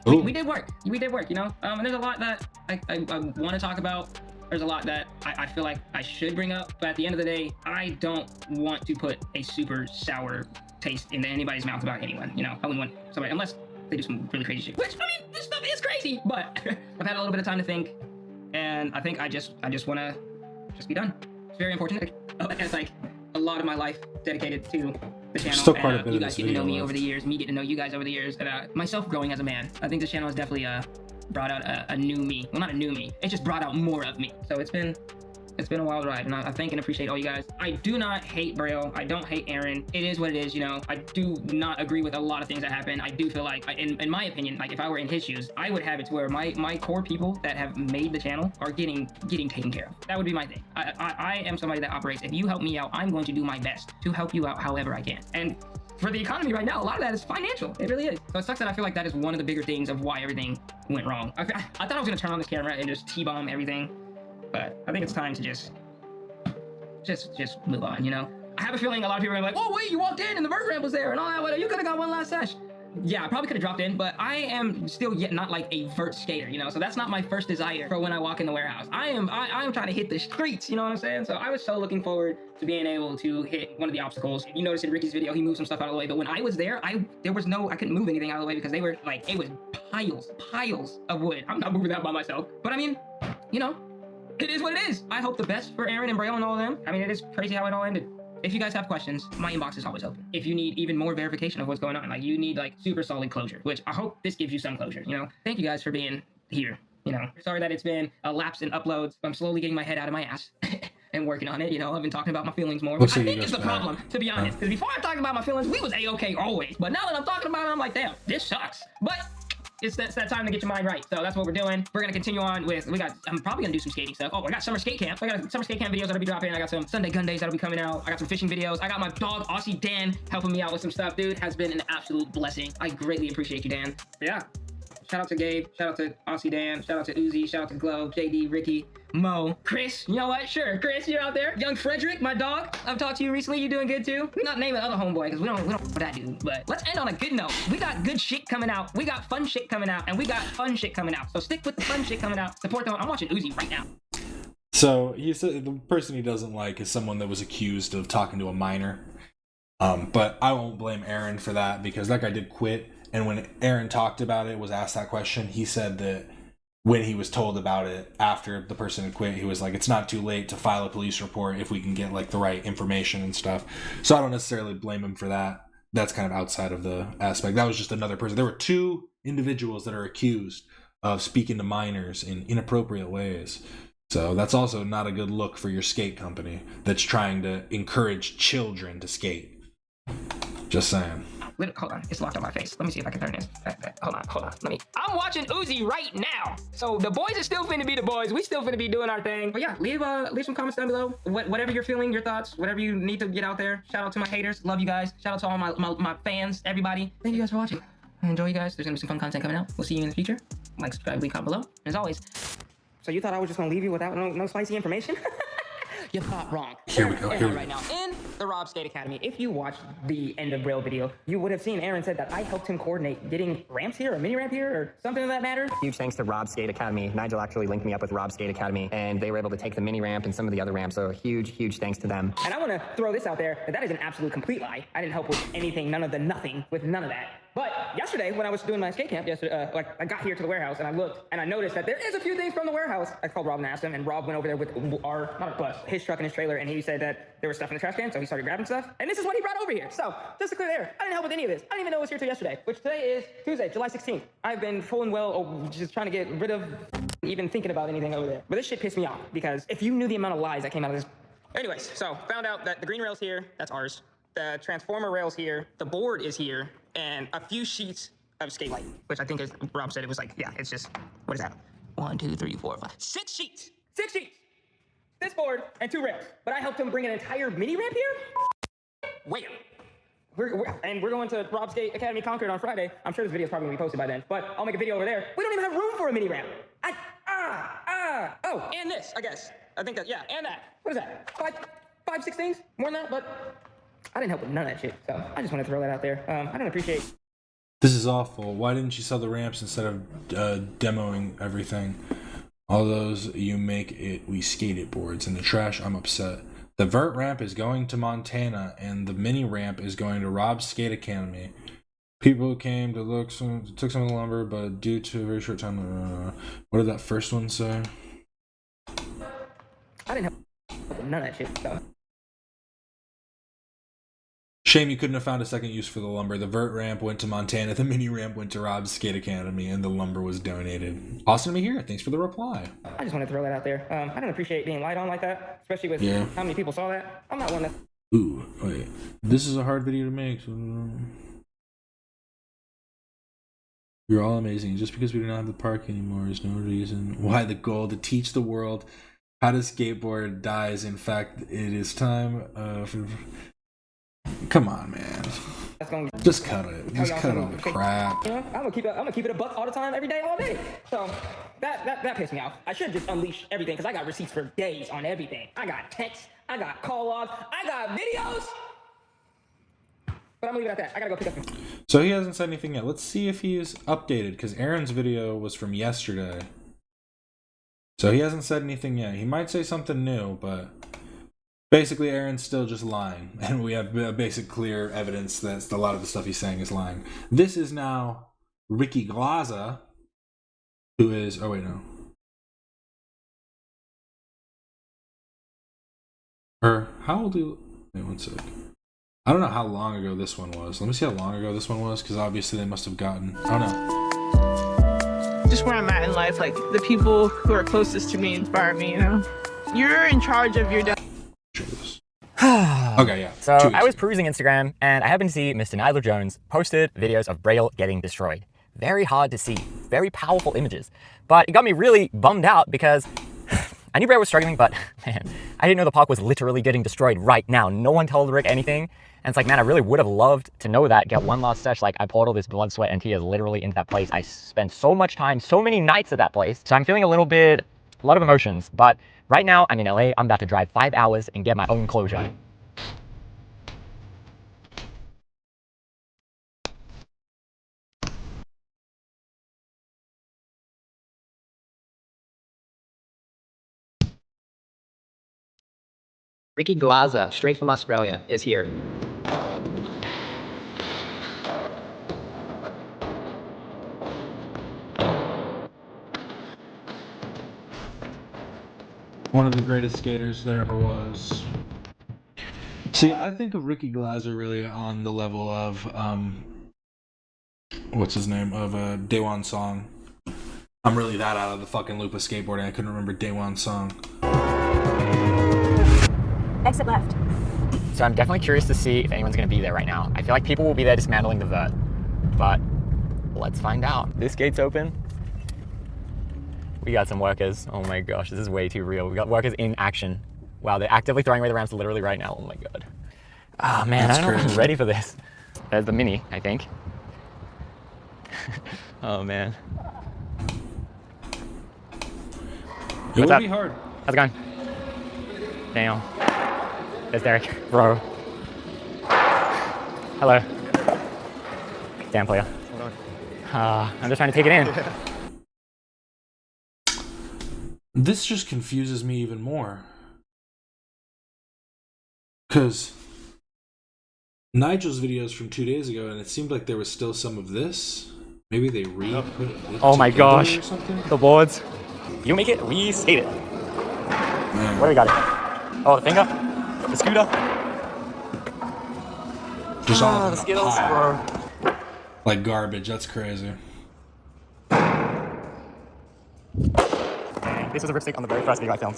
We did work. We did work. And there's a lot that I want to talk about. There's a lot that I feel like I should bring up, but at the end of the day, I don't want to put a super sour taste into anybody's mouth about anyone. I wouldn't want somebody, unless they do some really crazy shit, which, I mean, this stuff is crazy, but I've had a little bit of time to think, and I think I just want to just be done. It's very unfortunate. It's like a lot of my life dedicated to the channel. Still quite a bit you of guys this get to know me video over the years, me getting to know you guys over the years, and myself growing as a man. I think this channel has definitely brought out a new me. Well, not a new me. It just brought out more of me. So it's been a wild ride, and I thank and appreciate all you guys. I do not hate Braille. I don't hate Aaron. It is what it is, I do not agree with a lot of things that happen. I do feel like, in my opinion, like if I were in his shoes, I would have it to where my core people that have made the channel are getting taken care of. That would be my thing. I am somebody that operates, if you help me out, I'm going to do my best to help you out however I can. And for the economy right now, a lot of that is financial. It really is. So it sucks that I feel like that is one of the bigger things of why everything went wrong. I thought I was gonna turn on this camera and just T-bomb everything, but I think it's time to just move on, I have a feeling a lot of people are like, oh wait, you walked in and the vert ramp was there and all that, you could have got one last sesh. yeah, I probably could have dropped in, but I am still yet not like a vert skater, you know, so that's not my first desire for when I walk in the warehouse. I am trying to hit the streets, you know what I'm saying? So I was so looking forward to being able to hit one of the obstacles. You notice in Ricky's video, he moved some stuff out of the way, but when I was there, I couldn't move anything out of the way because they were like, it was piles of wood. I'm not moving that by myself, but I mean, you know, it is what it is. I hope the best for Aaron and Braille and all of them. I mean, it is crazy how it all ended. If you guys have questions, my inbox is always open. If you need even more verification of what's going on, like you need like super solid closure, which I hope this gives you some closure, you know? Thank you guys for being here, you know? Sorry that it's been a lapse in uploads. I'm slowly getting my head out of my ass and working on it, you know? I've been talking about my feelings more, which I think is the problem, to be honest. Because before I talked about my feelings, we was A-okay always. But now that I'm talking about it, I'm like, damn, this sucks. But it's that time to get your mind right. So that's what we're doing. We're gonna continue on with, I'm probably gonna do some skating stuff. Oh, I got summer skate camp. I got summer skate camp videos that'll be dropping. I got some Sunday gun days that'll be coming out. I got some fishing videos. I got my dog, Aussie Dan, helping me out with some stuff. Dude has been an absolute blessing. I greatly appreciate you, Dan. But yeah. Shout out to Gabe, shout out to Aussie Dan, shout out to Uzi, shout out to Glow, JD, Ricky, Mo, Chris, you know what? Sure, Chris, you're out there. Young Frederick, my dog. I've talked to you recently. You doing good too? We're not naming other homeboy because we don't know that dude. But let's end on a good note. We got good shit coming out. We got fun shit coming out, and we got fun shit coming out. So stick with the fun shit coming out. Support them. I'm watching Uzi right now. So he said the person he doesn't like is someone that was accused of talking to a minor. But I won't blame Aaron for that because that guy did quit. And when Aaron talked about it, was asked that question, he said that when he was told about it after the person had quit, he was like, it's not too late to file a police report if we can get like the right information and stuff. So I don't necessarily blame him for that. That's kind of outside of the aspect. That was just another person. There were two individuals that are accused of speaking to minors in inappropriate ways. So that's also not a good look for your skate company that's trying to encourage children to skate. Just saying. Hold on, it's locked on my face. Let me see if I can turn this. Hold on. I'm watching Uzi right now. So the boys are still finna be the boys. We still finna be doing our thing. But yeah, leave some comments down below. Whatever you're feeling, your thoughts, whatever you need to get out there. Shout out to my haters. Love you guys. Shout out to all my fans, everybody. Thank you guys for watching. I enjoy you guys. There's gonna be some fun content coming out. We'll see you in the future. Like, subscribe, leave, comment below. As always. So you thought I was just gonna leave you without no spicy information? You thought wrong. Here we go. Right now, in the Rob Skate Academy, if you watched the end of Braille video, you would have seen Aaron said that I helped him coordinate getting ramps here, or mini ramp here, or something of that matter. Huge thanks to Rob Skate Academy. Nigel actually linked me up with Rob Skate Academy, and they were able to take the mini ramp and some of the other ramps, so huge thanks to them. And I want to throw this out there, that is an absolute complete lie. I didn't help with anything, nothing with none of that. But yesterday, when I was doing my skate camp, I got here to the warehouse and I looked and I noticed that there is a few things from the warehouse. I called Rob and asked him, and Rob went over there with his truck and his trailer, and he said that there was stuff in the trash can, so he started grabbing stuff. And this is what he brought over here. So, just to clear the air, I didn't help with any of this. I didn't even know it was here till yesterday, which today is Tuesday, July 16th. I've been full and well just trying to get rid of even thinking about anything over there. But this shit pissed me off because if you knew the amount of lies that came out of this. Anyways, so found out that the green rail's here, that's ours. The transformer rail's here, the board is here, and a few sheets of skate light, which I think, as Rob said, it was like, yeah, it's just, what is that? 1, 2, 3, 4, 5, 6 sheets! 6 sheets! This board and 2 ramps. But I helped him bring an entire mini ramp here? Where? We're going to Rob Skate Academy Concord on Friday. I'm sure this video is probably gonna be posted by then, but I'll make a video over there. We don't even have room for a mini ramp. Oh, and this, I guess. I think that, yeah, and that. What is that? 5, 6 things? More than that, but I didn't help with none of that shit, so I just want to throw that out there. I don't appreciate. This is awful. Why didn't you sell the ramps instead of demoing everything? All those you make it, we skate it boards in the trash. I'm upset. The vert ramp is going to Montana, and the mini ramp is going to Rob's Skate Academy. People came to look, took some of the lumber, but due to a very short time. What did that first one say? I didn't help with none of that shit, so. Shame you couldn't have found a second use for the lumber. The vert ramp went to Montana, the mini ramp went to Rob's Skate Academy, and the lumber was donated. Awesome to be here. Thanks for the reply. I just want to throw that out there. I don't appreciate being lied on like that, especially with how many people saw that. I'm not one that... Ooh, wait. This is a hard video to make. So... You're all amazing. Just because we do not have the park anymore is no reason why the goal to teach the world how to skateboard dies. In fact, it is time for... Come on, man. Just cut it. Just cut all the crap. You know, I'm gonna keep it a buck all the time, every day, all day. So that pissed me off. I should just unleash everything because I got receipts for days on everything. I got texts, I got call logs, I got videos. But I'm gonna leave it at that. I gotta go pick up. So he hasn't said anything yet. Let's see if he's updated, because Aaron's video was from yesterday. So he hasn't said anything yet. He might say something new, but basically Aaron's still just lying. And we have basic clear evidence that a lot of the stuff he's saying is lying. This is now Ricky Glaza, who is... Oh, wait, no. Or how old do you... Wait, one sec. I don't know how long ago this one was. Let me see how long ago this one was, because obviously they must have gotten... I don't know. Just where I'm at in life, like the people who are closest to me inspire me, you know? You're in charge of your Okay, yeah. So I was perusing Instagram and I happened to see Mr. Nigel Jones posted videos of Braille getting destroyed. Very hard to see, very powerful images. But it got me really bummed out because I knew Braille was struggling, but man, I didn't know the park was literally getting destroyed right now. No one told Rick anything. And it's like, man, I really would have loved to know that, get one last sesh. Like, I poured all this blood, sweat, and tears literally into that place. I spent so much time, so many nights at that place. So I'm feeling a lot of emotions. But right now, I'm in LA. I'm about to drive 5 hours and get my own closure. Ricky Glaza, straight from Australia, is here. One of the greatest skaters there ever was. See, I think of Ricky Glaza really on the level of, what's his name, of Daewon Song. I'm really that out of the fucking loop of skateboarding, I couldn't remember Daewon Song. Exit left. So I'm definitely curious to see if anyone's going to be there right now. I feel like people will be there dismantling the vert. But let's find out. This gate's open. We got some workers. Oh my gosh, this is way too real. We got workers in action. Wow, they're actively throwing away the ramps literally right now. Oh my god. Oh man, I don't know if I'm ready for this. There's the Mini, I think. Oh man. It will be hard. How's it going? Damn. There's Derek. Bro. Hello. Damn player. I'm just trying to take it in. This just confuses me even more. Because Nigel's videos from 2 days ago, and it seemed like there was still some of this. Maybe they re-put it oh my gosh. or something? The boards. You make it, we skate it. Man. Where we got it? Oh, the finger? The scooter? Just all the Skittles, bro. Like garbage, that's crazy. This was a ripstick on the very first video I filmed.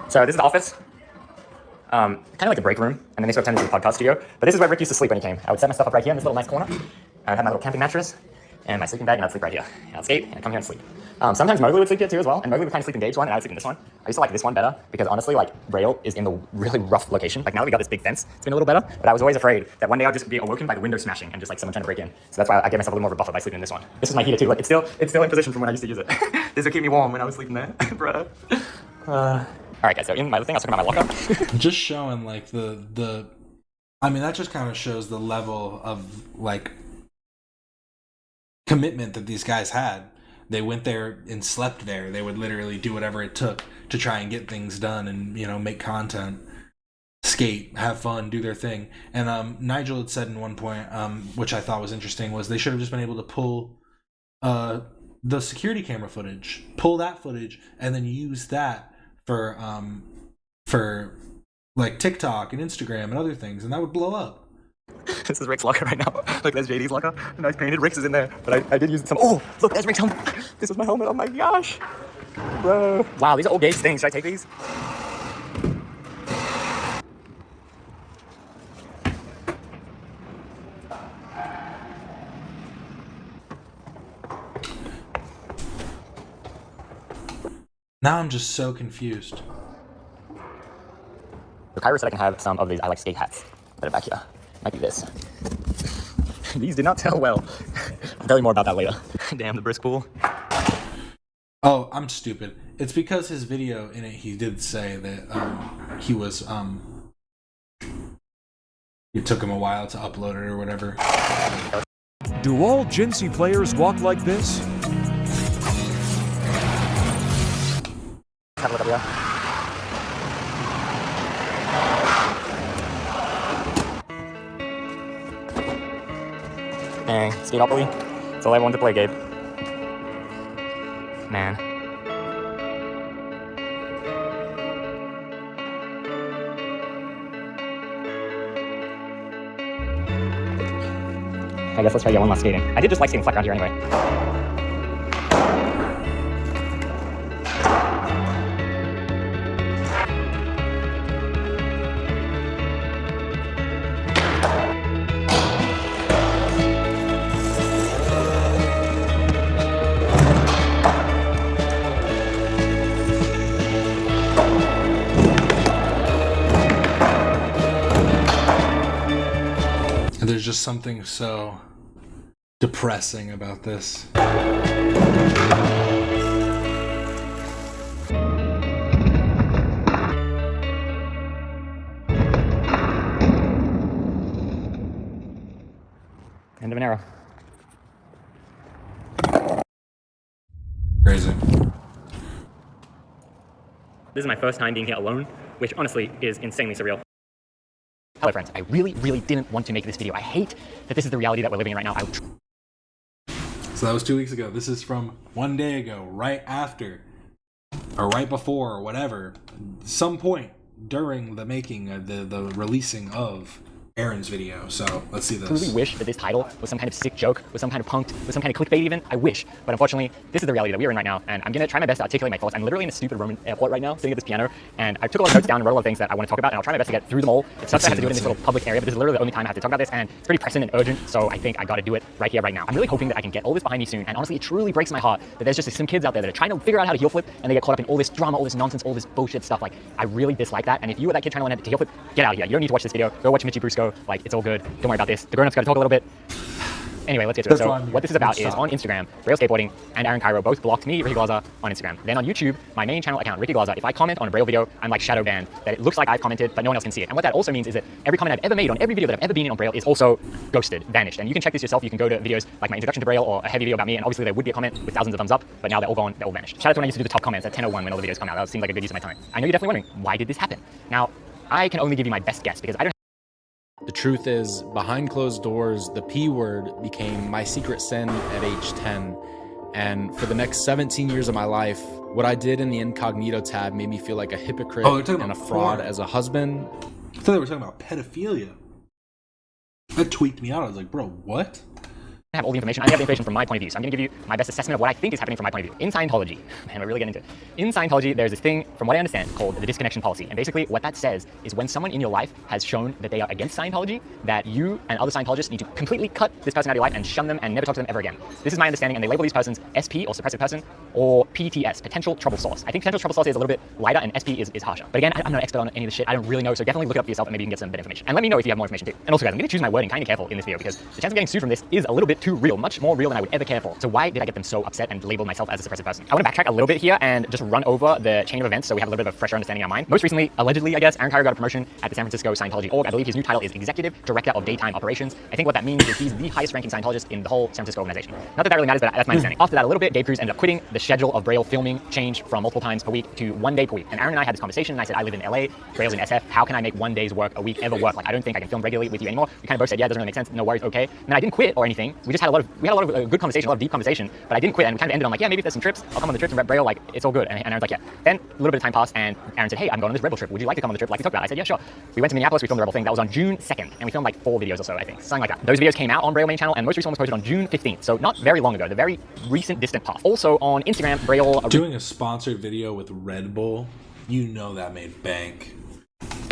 So this is the office. Kind of like a break room, and then they sort of turned into a podcast studio. But this is where Rick used to sleep when he came. I would set my stuff up right here in this little nice corner. I'd have my little camping mattress and my sleeping bag, and I'd sleep right here. And I'd skate, and I'd come here and sleep. Sometimes Mowgli would sleep here too as well, and Mowgli would kind of sleep in Dave's one, and I'd sleep in this one. I used to like this one better, because honestly, like, Braille is in the really rough location. Like, now that we got this big fence, it's been a little better, but I was always afraid that one day I'll just be awoken by the window smashing and just like someone trying to break in. So that's why I gave myself a little more of a buffer by sleeping in this one. This is my heater too. Like, it's still in position from when I used to use it. This would keep me warm when I was sleeping there, bro. All right, guys, so in my thing, I was talking about my locker. Just showing, like, I mean, that just kind of shows the level of, like, commitment that these guys had. They went there and slept there. They would literally do whatever it took to try and get things done and, you know, make content, skate, have fun, do their thing. And Nigel had said in one point, which I thought was interesting, was they should have just been able to pull the security camera footage, pull that footage, and then use that for like TikTok and Instagram and other things, and that would blow up. This is Rick's locker right now. Look, there's JD's locker. Nice painted. Rick's is in there, but I did use some. Oh, look, there's Rick's helmet. This was my helmet. Oh my gosh, bro. Wow, these are old Gabe's things. Should I take these? Now I'm just so confused. So Kyro said I can have some of these I like skate hats that are back here. Might be this. These did not sell well. I'll tell you more about that later. Damn, the brisk pool. Oh, I'm stupid. It's because his video in it, he did say that he was it took him a while to upload it or whatever. Do all Jinsey players walk like this? Have a look up here. Dang, Skateopoly. That's all I wanted to play, Gabe. Man. I guess let's try to get one last skating. I did just like skating flat around here anyway. And there's just something so depressing about this. End of an arrow. Crazy. This is my first time being here alone, which honestly is insanely surreal. Hello friends, I really didn't want to make this video. I hate that this is the reality that we're living in right now. So that was 2 weeks ago. This is from 1 day ago, right after, or right before, or whatever, some point during the making of the releasing of Aaron's video. So let's see this. I really wish that this title was some kind of sick joke, was some kind of punked, was some kind of clickbait even. I wish. But unfortunately, this is the reality that we're in right now, and I'm going to try my best to articulate my thoughts. I'm literally in a stupid Roman airport right now, sitting at this piano, and I took a lot of notes down and wrote a lot of things that I want to talk about, and I'll try my best to get through them all. It sucks that I have to do it in this little public area, but this is literally the only time I have to talk about this, and it's pretty pressing and urgent, so I think I got to do it right here, right now. I'm really hoping that I can get all this behind me soon, and honestly, it truly breaks my heart that there's just some kids out there that are trying to figure out how to heel flip, and they get caught up in all this drama, all this nonsense, all this bullshit stuff. Like, I really dislike that, and if you were that kid trying to learn how to heel flip, get out of here. You don't need to watch this video. Go watch Mitchy Brusco. Like, it's all good. Don't worry about this. The grown-ups got to talk a little bit. Anyway, let's get to it. So what this is about is on Instagram, Braille Skateboarding and Aaron Kyro both blocked me, Ricky Glaza, on Instagram. Then on YouTube, my main channel account, Ricky Glaza, if I comment on a Braille video, I'm like shadow banned, that it looks like I've commented, but no one else can see it. And what that also means is that every comment I've ever made on every video that I've ever been in on Braille is also ghosted, vanished. And you can check this yourself. You can go to videos like my introduction to Braille or a heavy video about me, and obviously there would be a comment with thousands of thumbs up, but now they're all gone, they're all vanished. Shout out to when I used to do the top comments at 10:01 when all the videos come out. That seemed like a good use of my time. I know you're definitely wondering, why did this happen? Now, I can only give you my best guess because I don't. The truth is, behind closed doors, the P word became my secret sin at age 10. And for the next 17 years of my life, what I did in the incognito tab made me feel like a hypocrite and a fraud as a husband. I thought they were talking about pedophilia. That tweaked me out. I was like, bro, what? I have all the information. I have the information from my point of view. So I'm going to give you my best assessment of what I think is happening from my point of view. In Scientology, man, we're really getting into it. In Scientology, there's this thing, from what I understand, called the disconnection policy. And basically what that says is when someone in your life has shown that they are against Scientology, that you and other Scientologists need to completely cut this person out of your life and shun them and never talk to them ever again. This is my understanding, and they label these persons SP, or suppressive person, or PTS, potential trouble source. I think potential trouble source is a little bit lighter, and SP is harsher. But again, I'm not an expert on any of this shit. I don't really know, so definitely look it up for yourself, and maybe you can get some better information. And let me know if you have more information too. And also, guys, I'm going to choose my wording kind of careful in this video because the chance of getting sued from this is a little bit too real, much more real than I would ever care for. So why did I get them so upset and label myself as a suppressive person? I want to backtrack a little bit here and just run over the chain of events so we have a little bit of a fresher understanding in our mind. Most recently, allegedly, I guess, Aaron Kyro got a promotion at the San Francisco Scientology org. I believe his new title is Executive Director of Daytime Operations. I think what that means is he's the highest ranking Scientologist in the whole San Francisco organization. Not that that really matters, but that's my understanding. After that, a little bit, Gabe Cruz ended up quitting. The schedule of Braille filming changed from multiple times per week to 1 day per week. And Aaron and I had this conversation, and I said, I live in LA, Braille's in SF. How can I make 1 day's work a week ever work? Like, I don't think I can film regularly with you anymore. We kind of both said, yeah, it doesn't really make sense. No worries, okay. And then I didn't quit or anything. We just had a lot of good conversation, a lot of deep conversation, but I didn't quit, and we kind of ended on like, yeah, maybe if there's some trips, I'll come on the trips and rep Braille, like, it's all good. And Aaron's like, yeah. Then a little bit of time passed, and Aaron said, hey, I'm going on this Rebel trip. Would you like to come on the trip like we talked about? I said, yeah, sure. We went to Minneapolis, we filmed the Rebel thing. That was on June 2nd, and we filmed like 4 videos or so, I think. Something like that. Those videos came out on Braille main channel, and most recent one was posted on June 15th, so not very long ago, the very recent distant past. Also on Instagram, Braille... Doing a sponsored video with Red Bull, you know that made bank.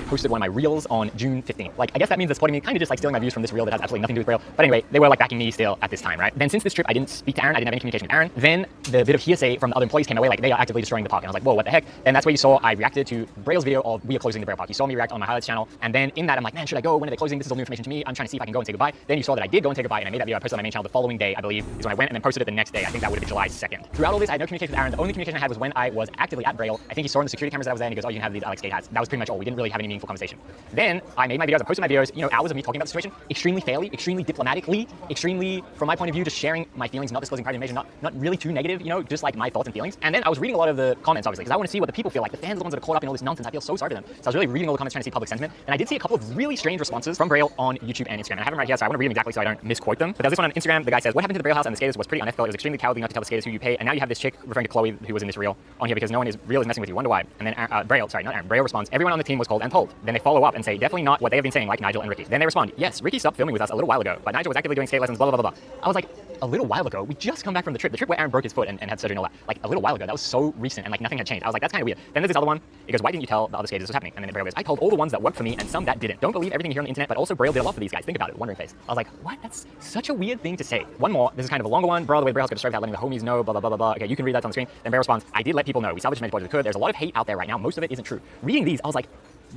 posted one of my reels on June 15th. Like, I guess that means they're supporting me, kind of just like stealing my views from this reel that has absolutely nothing to do with Braille. But anyway, they were like backing me still at this time, right? Then since this trip, I didn't speak to Aaron. I didn't have any communication with Aaron. Then the bit of hearsay from the other employees came my way, like they are actively destroying the park. And I was like, whoa, what the heck? And that's where you saw I reacted to Braille's video of we are closing the Braille park. You saw me react on my highlights channel. And then in that, I'm like, man, should I go? When are they closing? This is all new information to me. I'm trying to see if I can go and say goodbye. Then you saw that I did go and say goodbye, and I made that video. I posted on my main channel the following day, I believe, is when I went and then posted it the next day. I think that would have been July 2nd. Throughout all this, I had no communication with Aaron. The only communication I had was when I was actively at Braille. I think he saw in the security cameras that I was there, and he goes, oh, you can have these Alex skate hats. That was pretty much all. We didn't really have any meaningful conversation. Then I made my videos. I posted my videos, you know, hours of me talking about the situation, extremely fairly, extremely diplomatically, extremely, from my point of view, just sharing my feelings, not disclosing private information, not really too negative, you know, just like my thoughts and feelings. And then I was reading a lot of the comments, obviously, because I want to see what the people feel like. The fans are the ones that are caught up in all this nonsense. I feel so sorry for them. So I was really reading all the comments, trying to see public sentiment. And I did see a couple of really strange responses from Braille on YouTube and Instagram. And I have them right here, so I want to read them exactly so I don't misquote them. But there's this one on Instagram. The guy says, what happened to the Braille house and the skaters was pretty unethical. It was extremely cowardly not to tell the skaters who you pay. And now you have this chick referring to Chloe, who was in this reel, on here because no one is real is messing with you. Wonder why. And then Braille responds, everyone on the team was called and told. Then they follow up and say, definitely not what they have been saying, like Nigel and Ricky. Then they respond, yes, Ricky stopped filming with us a little while ago, but Nigel was actively doing skate lessons, blah, blah, blah, blah. I was like, a little while ago? We just come back from the trip where Aaron broke his foot and had surgery and all that. Like, a little while ago. That was so recent and like nothing had changed. I was like, that's kind of weird. Then there's this other one. It goes, why didn't you tell the other skaters this was happening? And then Braille goes, I told all the ones that worked for me and some that didn't. Don't believe everything you hear on the internet, but also Braille did a lot for these guys. Think about it. Wondering face. I was like, what? That's such a weird thing to say. One more. This is kind of a longer one. Bro, the way Braille's got destroyed without letting the homies know, blah, blah, blah, blah, blah. Okay, you can read that on the screen. Then Braille responds, I did let people know. We salvaged as many boys as we could. There's a lot of hate out there right now. Most of it isn't true. Reading these, I was like,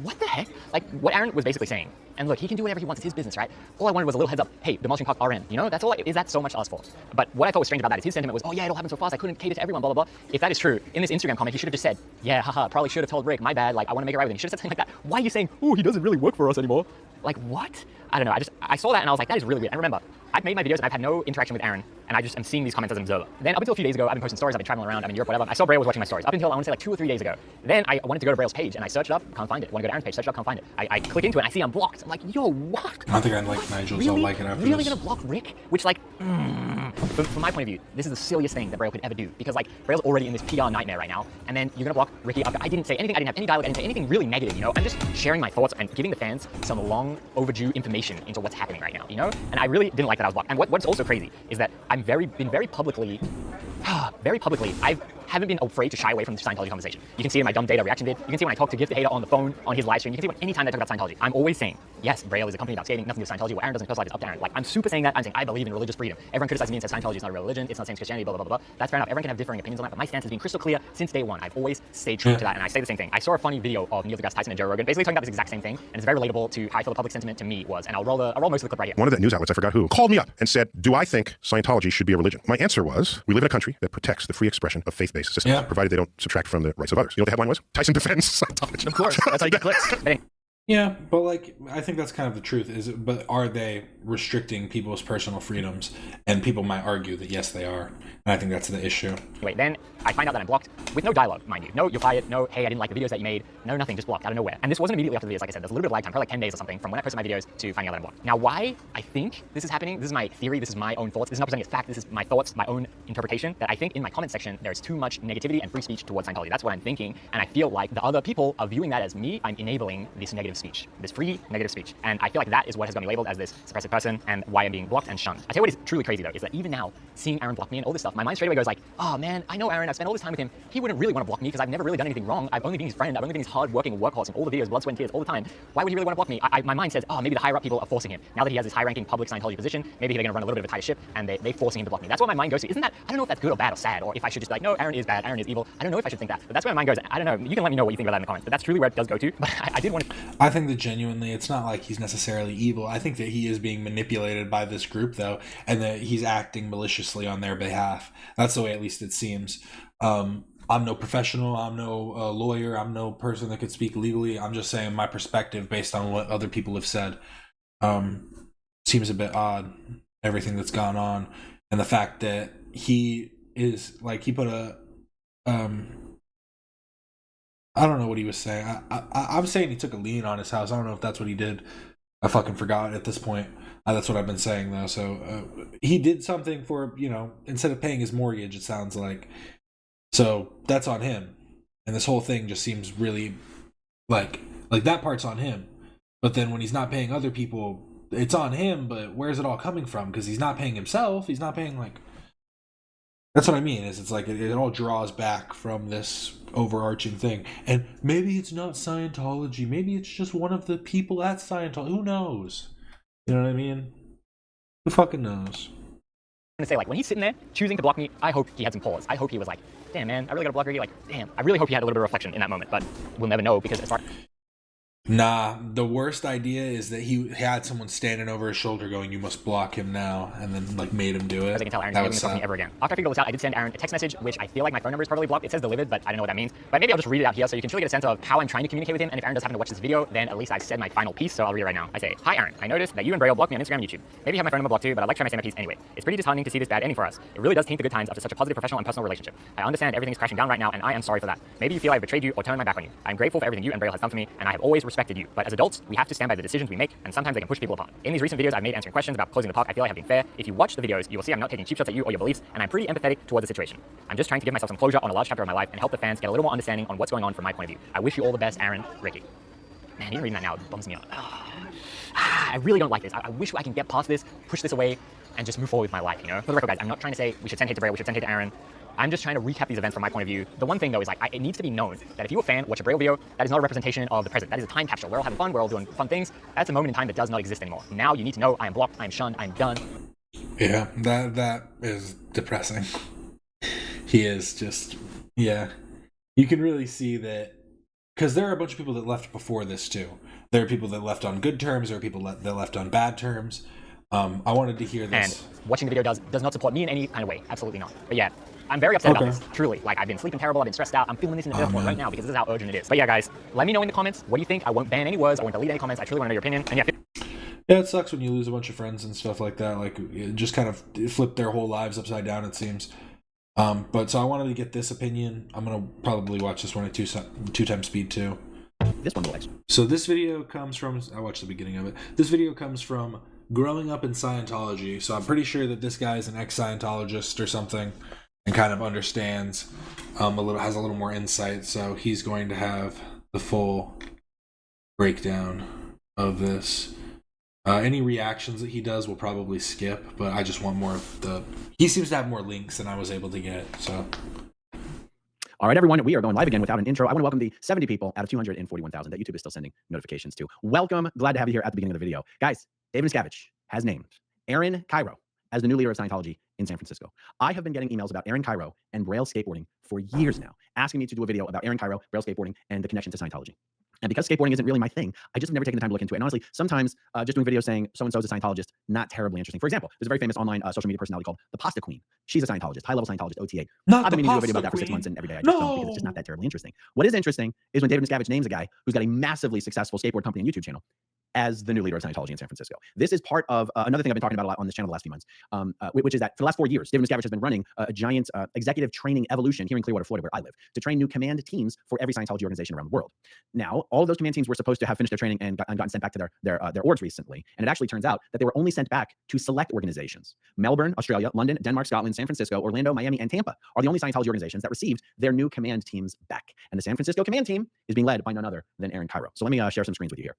what the heck? Like, what Aaron was basically saying. And look, he can do whatever he wants. It's his business, right? All I wanted was a little heads up. Hey, demolishing park RN. You know, that's all. Is that so much to ask for? But what I thought was strange about that is his sentiment was, oh yeah, it all happened so fast. I couldn't cater to everyone, blah, blah, blah. If that is true, in this Instagram comment, he should have just said, yeah, haha, probably should have told Rick, my bad. Like, I want to make it right with him. He should have said something like that. Why are you saying, oh, he doesn't really work for us anymore? Like, what? I don't know. I saw that and I was like, that is really weird. And remember, I've made my videos and I've had no interaction with Aaron, and I just am seeing these comments as an observer. Then up until a few days ago, I've been posting stories, I've been traveling around, I'm in Europe, whatever. I saw Braille was watching my stories. Up until I want to say like 2 or 3 days ago. Then I wanted to go to Braille's page and I searched it up, can't find it. Want to go to Aaron's page, search it up, can't find it. I click into it and I see I'm blocked. I'm like, yo, what? I think I'd like Nigel's. Really? I'll like it after Really this. gonna block Rick? Which like, from my point of view, this is the silliest thing that Braille could ever do, because like Braille's already in this PR nightmare right now, and then you're gonna block Ricky after I didn't say anything, I didn't have any dialogue, I didn't say anything really negative, you know? I'm just sharing my thoughts and giving the fans some long overdue information into what's happening right now, you know? And I really didn't like that I was blocked. And what's also crazy is that I'm been very publicly, I haven't been afraid to shy away from the Scientology conversation. You can see it in my dumb data reaction vid. You can see when I talk to Gift the Hater on the phone, on his live stream. You can see when anytime I talk about Scientology, I'm always saying, yes, Braille is a company about skating, nothing to do with Scientology. What Aaron does in personal life is up to Aaron. Like, I'm super saying that. I'm saying I believe in religious freedom. Everyone criticizes me and says Scientology is not a real religion, it's not the same as Christianity, blah, blah, blah, blah. That's fair enough. Everyone can have differing opinions on that, but my stance has been crystal clear since day one. I've always stayed true to that, and I say the same thing. I saw a funny video of Neil deGrasse Tyson and Joe Rogan basically talking about this exact same thing, and it's very relatable to how I feel the public sentiment to me was. And I'll roll most of the clip right here. One of the news outlets, I forgot who, called me up and said, do I think Scientology should be a religion? My answer was, we live in a country that protects the free expression of faith-based systems, provided they don't subtract from the rights of others. You know what the headline was? Tyson defends Scientology. Of course, that's how you get clicks. Yeah, but like, I think that's kind of the truth. But are they restricting people's personal freedoms? And people might argue that yes, they are. And I think that's the issue. Wait, then I find out that I'm blocked with no dialogue, mind you. No, you're fired. No, hey, I didn't like the videos that you made. No, nothing, just blocked out of nowhere. And this wasn't immediately after the videos, like I said. There's a little bit of lag time, probably like 10 days or something, from when I posted my videos to finding out that I'm blocked. Now, why I think this is happening, this is my theory, this is my own thoughts, this is not presenting as fact, this is my thoughts, my own interpretation, that I think in my comment section, there's too much negativity and free speech towards Scientology. That's what I'm thinking, and I feel like the other people are viewing that as me. I'm enabling this negative speech, this free negative speech. And I feel like that is what has got me labeled as this suppressive person and why I'm being blocked and shunned. I tell you what is truly crazy though, is that even now, seeing Aaron block me and all this stuff, my mind straight away goes like, oh man, I know Aaron, I've spent all this time with him. He wouldn't really want to block me because I've never really done anything wrong. I've only been his friend. I've only been his hard-working workhorse in all the videos, blood, sweat, and tears, all the time. Why would he really want to block me? My mind says, oh, maybe the higher-up people are forcing him. Now that he has this high-ranking public Scientology position, maybe they're going to run a little bit of a tighter ship, and they're forcing him to block me. That's what my mind goes to. Isn't that, I don't know if that's good or bad or sad, or if I should just be like, no, Aaron is bad, Aaron is evil. I don't know if I should think that, but that's where my mind goes. I don't know. You can let me know what you think about that in the comments, but that's truly where it does go to. But I did want to... I think that genuinely, it's not like he's necessarily evil. I think that he is being manipulated by this group, though, and that he's acting maliciously on their behalf. That's the way, at least, it seems. I'm no professional. I'm no lawyer. I'm no person that could speak legally. I'm just saying my perspective based on what other people have said. Seems a bit odd, everything that's gone on, and the fact that he is like, he put a I don't know what he was saying. I'm saying he took a lien on his house. I don't know if that's what he did. I fucking forgot at this point. That's what I've been saying though. So he did something for, you know, instead of paying his mortgage, it sounds like. So that's on him. And this whole thing just seems really like that part's on him. But then when he's not paying other people, it's on him, but where's it all coming from? Because he's not paying himself. He's not paying, like, That's what I mean. Is it's like it all draws back from this overarching thing, and maybe it's not Scientology. Maybe it's just one of the people at Scientology. Who knows? You know what I mean? Who fucking knows? I'm gonna say, like, when he's sitting there choosing to block me, I hope he had some pause. I hope he was like, damn, man, I really gotta block her. Like, damn, I really hope he had a little bit of reflection in that moment, but we'll never know because as far. Nah, the worst idea is that he had someone standing over his shoulder going, "You must block him now," and then like made him do it. As I can tell, Aaron's never going to talk to me ever again. After I figured all this out, I did send Aaron a text message, which I feel like my phone number is probably blocked. It says delivered, but I don't know what that means. But maybe I'll just read it out here so you can truly get a sense of how I'm trying to communicate with him. And if Aaron does happen to watch this video, then at least I've said my final piece, so I'll read it right now. I say, "Hi Aaron, I noticed that you and Braille blocked me on Instagram and YouTube. Maybe you have my phone number blocked too, but I'd like to try my piece anyway. It's pretty disheartening to see this bad ending for us. It really does taint the good times after such a positive professional and personal relationship. I understand everything is crashing down right now, and I am sorry for that. Maybe you feel I betrayed you or turned my back on you. I'm grateful for everything you and Braille has done for me, and I have always respected you. But as adults, we have to stand by the decisions we make, and sometimes they can push people apart. In these recent videos I've made answering questions about closing the park, I feel I have been fair. If you watch the videos, you will see I'm not taking cheap shots at you or your beliefs, and I'm pretty empathetic towards the situation. I'm just trying to give myself some closure on a large chapter of my life and help the fans get a little more understanding on what's going on from my point of view. I wish you all the best, Aaron, Ricky." Man, even reading that now bums me up. I really don't like this. I wish I can get past this, push this away, and just move forward with my life, you know? For the record, guys, I'm not trying to say we should send hate to Braille, we should send hate to Aaron. I'm just trying to recap these events from my point of view. The one thing, though, is like it needs to be known that if you're a fan, watch a Braille video, that is not a representation of the present. That is a time capsule. We're all having fun. We're all doing fun things. That's a moment in time that does not exist anymore. Now you need to know I am blocked, I am shunned, I'm done. Yeah, that is depressing. He is just, yeah. You can really see that, because there are a bunch of people that left before this, too. There are people that left on good terms. There are people that left on bad terms. I wanted to hear this. And watching the video does not support me in any kind of way. Absolutely not. But yeah, I'm very upset about this, truly. Like, I've been sleeping terrible, I've been stressed out. I'm feeling this in the earth right now because this is how urgent it is. But yeah, guys, let me know in the comments, what do you think? I won't ban any words, I won't delete any comments. I truly want to know your opinion. And yeah, it sucks when you lose a bunch of friends and stuff like that. Like, it just kind of flipped their whole lives upside down, it seems. But so I wanted to get this opinion. I'm going to probably watch this one at two times speed, too. This one will extra. So this video comes from, I watched the beginning of it. This video comes from growing up in Scientology. So I'm pretty sure that this guy is an ex-Scientologist or something and kind of understands has a little more insight. So he's going to have the full breakdown of this. Any reactions that he does we'll probably skip, but I just want more of the... He seems to have more links than I was able to get, so... All right, everyone, we are going live again without an intro. I want to welcome the 70 people out of 241,000 that YouTube is still sending notifications to. Welcome. Glad to have you here at the beginning of the video. Guys, David Miscavige has named Aaron Kyro as the new leader of Scientology in San Francisco. I have been getting emails about Aaron Kyro and Braille Skateboarding for years now, asking me to do a video about Aaron Kyro, Braille Skateboarding, and the connection to Scientology. And because skateboarding isn't really my thing, I just have never taken the time to look into it. And honestly, sometimes just doing videos saying so-and-so is a Scientologist, not terribly interesting. For example, there's a very famous online social media personality called the Pasta Queen. She's a Scientologist, high-level Scientologist, OTA. I've been meaning to do a video about that for 6 months, and every day I just don't, because it's just not that terribly interesting. What is interesting is when David Miscavige names a guy who's got a massively successful skateboard company and YouTube channel as the new leader of Scientology in San Francisco. This is part of another thing I've been talking about a lot on this channel the last few months, which is that for the last 4 years, David Miscavige has been running a giant executive training evolution here in Clearwater, Florida, where I live, to train new command teams for every Scientology organization around the world. Now, all of those command teams were supposed to have finished their training and gotten sent back to their orgs recently, and it actually turns out that they were only sent back to select organizations. Melbourne, Australia, London, Denmark, Scotland, San Francisco, Orlando, Miami, and Tampa are the only Scientology organizations that received their new command teams back. And the San Francisco command team is being led by none other than Aaron Kyro. So let me share some screens with you here.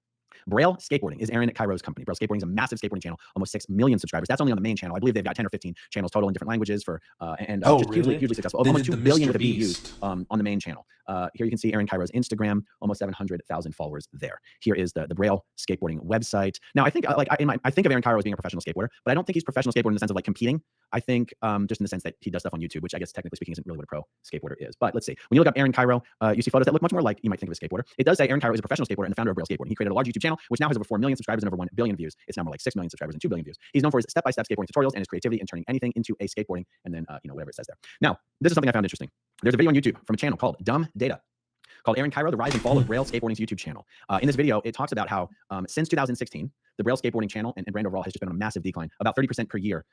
Braille Skateboarding is Aaron Kyro's company. Braille Skateboarding is a massive skateboarding channel, almost 6 million subscribers. That's only on the main channel. I believe they've got 10 or 15 channels total in different languages for hugely successful. Almost 2 billion with a B used on the main channel. Here you can see Aaron Kyro's Instagram, almost 700,000 followers there. Here is the Braille Skateboarding website. Now, I think I think of Aaron Kyro as being a professional skateboarder, but I don't think he's professional skateboarding in the sense of like competing. I think just in the sense that he does stuff on YouTube, which I guess technically speaking isn't really what a pro skateboarder is. But let's see. When you look up Aaron Kyro, you see photos that look much more like you might think of a skateboarder. It does say Aaron Kyro is a professional skateboarder and the founder of Braille Skateboarding. He created a large YouTube channel, which now has over 4 million subscribers and over 1 billion views. It's now more like 6 million subscribers and 2 billion views. He's known for his step-by-step skateboarding tutorials and his creativity in turning anything into a skateboarding and then, whatever it says there. Now, this is something I found interesting. There's a video on YouTube from a channel called Dumb Data, called Aaron Kyro, The Rise and Fall of Braille Skateboarding's YouTube channel. In this video, it talks about how since 2016, the Braille Skateboarding channel and brand overall has just been on a massive decline, about 30% per year